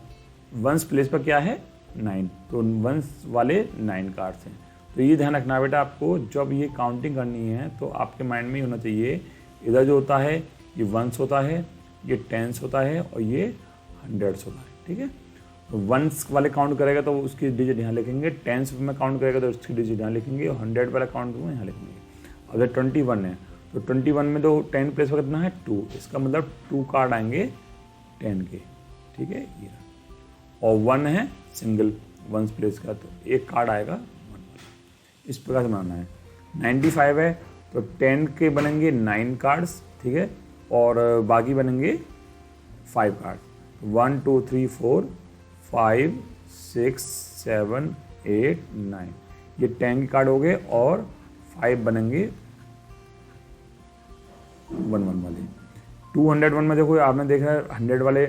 1 प्लेस पर क्या है 9, तो 1 वाले 9 कार्ड्स हैं। तो ये ध्यान रखना बेटा आपको, जब ये काउंटिंग करनी है तो आपके माइंड में ही होना चाहिए, इधर जो होता है ये 1 होता है, ये 10 होता है और ये 100 होता है, ठीक है। तो 1 वाले काउंट करेगा तो उसकी डिजिट यहाँ लिखेंगे, 10 में काउंट करेगा तो उसकी डिजिट यहाँ लिखेंगे, और 100 वाला काउंट में यहाँ लिखेंगे। अगर 21 है तो 21 में तो 10 प्लेस पर कितना है 2, इसका मतलब 2 कार्ड आएंगे 10 के, ठीक है, ये। और 1 है सिंगल 1 प्लेस का, तो एक कार्ड आएगा 1 वाला। इस प्रकार से बनाना है। 95 है तो 10 के बनेंगे 9 कार्ड्स, ठीक है, और बाकी बनेंगे 5 कार्ड। 1 2 3 4 5 6 7 8 9, ये 10 के कार्ड हो गए और 5 बनेंगे 1 1 वाले। 201 में देखो आपने देखा है 100 वाले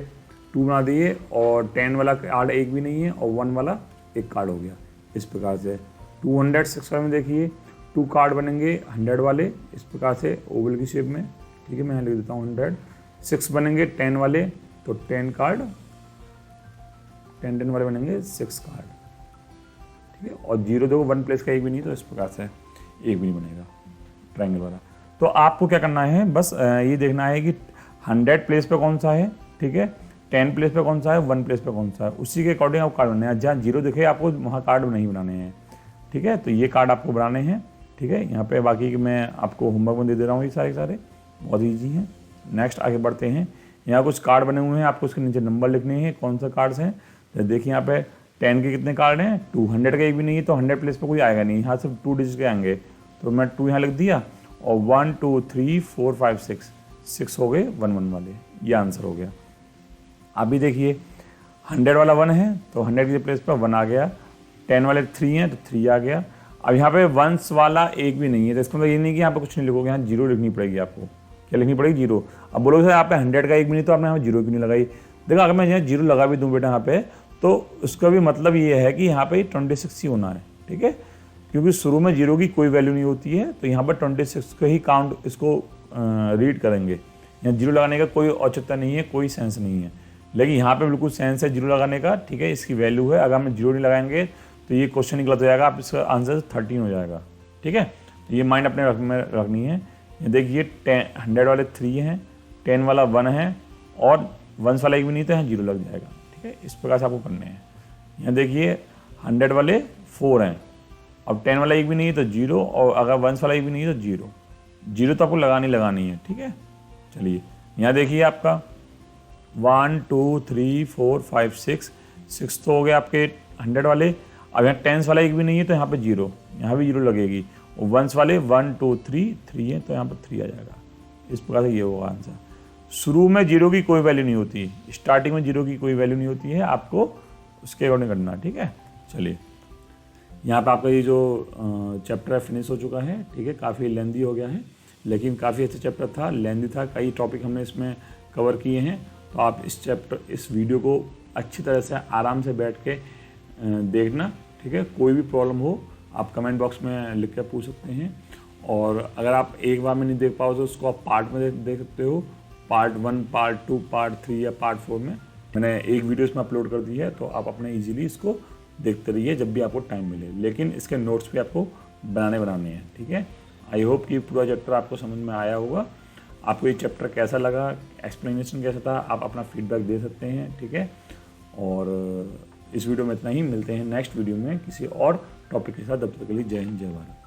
2 बना दिए और 10 वाला कार्ड एक भी नहीं है और 1 वाला एक कार्ड हो गया। इस प्रकार से 206 में देखिए 2 कार्ड बनेंगे 100 वाले इस प्रकार से ओवल की शेप में, ठीक है, मैं लिख देता हूँ 100। 6 बनेंगे 10 वाले, तो 10 कार्ड 10 वाले बनेंगे 6 कार्ड, ठीक है, और 0 देखो 1 प्लेस का एक भी नहीं, तो इस प्रकार से एक भी नहीं बनेगा ट्रायंगल वाला। तो आपको क्या करना है, बस ये देखना है कि 100 प्लेस पे कौन सा है, ठीक है, 10 प्लेस पे कौन सा है, 1 प्लेस पे कौन सा है, उसी के अकॉर्डिंग आपको कार्ड बनाने हैं। जहाँ 0 दिखे आपको वहाँ कार्ड नहीं बनाने हैं, ठीक है, तो ये कार्ड आपको बनाने हैं, ठीक है। यहाँ पे बाकी मैं आपको होमवर्क में दे रहा हूँ, ये सारे बहुत ईजी हैं। नेक्स्ट आगे बढ़ते हैं। यहाँ कुछ कार्ड बने हुए हैं, आपको उसके नीचे नंबर लिखने हैं कौन सा कार्ड्स हैं। तो देखिए यहाँ पे 10 के कितने कार्ड हैं, 200 का एक भी नहीं है, तो 100 प्लेस पे कोई आएगा नहीं, यहाँ सिर्फ 2 डिजिट के आएंगे, तो मैं 2 यहाँ लिख दिया और 1 2 3 4 5 6 हो गए 1 1 वाले, ये आंसर हो गया। अभी देखिए 100 वाला 1 है तो 100 के प्लेस पर 1 आ गया, 10 वाले 3 हैं तो 3 आ गया। अब यहाँ पे 1s वाला एक भी नहीं है, तो इसका मतलब ये नहीं कि यहाँ पे कुछ नहीं लिखोगे, यहाँ 0 लिखनी पड़ेगी आपको। क्या लिखनी पड़ेगी, 0। अब बोलोगे सर यहाँ पे 100 का एक भी नहीं, तो आपने यहाँ 0 क्यों नहीं लगाई। देखो अगर मैं यहाँ 0 लगा भी दूँ बेटा यहाँ पे, तो उसका भी मतलब ये है कि यहाँ पे 26 ही होना है, ठीक है, क्योंकि शुरू में 0 की कोई वैल्यू नहीं होती है, तो यहाँ पर 26 का ही काउंट इसको रीड करेंगे। यहाँ 0 लगाने का कोई औचित्य नहीं है, कोई सेंस नहीं है, लेकिन यहाँ पे बिल्कुल सेंस है 0 लगाने का, ठीक है, इसकी वैल्यू है। अगर हम 0 नहीं लगाएंगे तो ये क्वेश्चन ही गलत हो जाएगा, आप इसका आंसर 13 हो जाएगा, ठीक है। तो ये माइंड अपने रखनी है। ये देखिए 100 वाले 3 हैं, 10 वाला 1 है और 1s वाला एक भी नहीं, तो यहाँ 0 लग जाएगा, ठीक है। इस प्रकार से आपको करने हैं। यहाँ देखिए 100 वाले 4 हैं, अब 10 वाला एक भी नहीं है तो 0, और अगर 1s वाला एक भी नहीं है तो 0 तो आपको लगानी है, ठीक है। चलिए यहाँ देखिए आपका 1 2 3 4 5 6 तो हो गए आपके 100 वाले। अब यहाँ 10s वाला एक भी नहीं है तो यहाँ पे 0, यहाँ भी 0 लगेगी, और 1s वाले 1 2 3 है तो यहाँ पर 3 आ जाएगा। इस प्रकार से ये होगा आंसर। शुरू में 0 की कोई वैल्यू नहीं होती, स्टार्टिंग में 0 की कोई वैल्यू नहीं होती है, आपको उसके अकॉर्डिंग करना, ठीक है। चलिए यहाँ पे आपका ये जो चैप्टर है फिनिश हो चुका है, ठीक है, काफ़ी लेंदी हो गया है, लेकिन काफ़ी अच्छा चैप्टर था, लेंदी था, कई टॉपिक हमने इसमें कवर किए हैं। तो आप इस वीडियो को अच्छी तरह से आराम से बैठ के देखना, ठीक है। कोई भी प्रॉब्लम हो आप कमेंट बॉक्स में लिख कर पूछ सकते हैं, और अगर आप एक बार में नहीं देख पाओ तो उसको आप पार्ट में देख सकते हो, पार्ट 1, पार्ट 2, पार्ट 3 या पार्ट 4 में मैंने एक वीडियो इसमें अपलोड कर दी है, तो आप अपने ईजिली इसको देखते रहिए जब भी आपको टाइम मिले, लेकिन इसके नोट्स भी आपको बनाने हैं, ठीक है। आई होप कि पूरा चैप्टर आपको समझ में आया होगा। आपको ये चैप्टर कैसा लगा, एक्सप्लेनेशन कैसा था, आप अपना फीडबैक दे सकते हैं, ठीक है। और इस वीडियो में इतना ही, मिलते हैं नेक्स्ट वीडियो में किसी और टॉपिक के साथ। तब तक के लिए जय हिंद, जय भारत।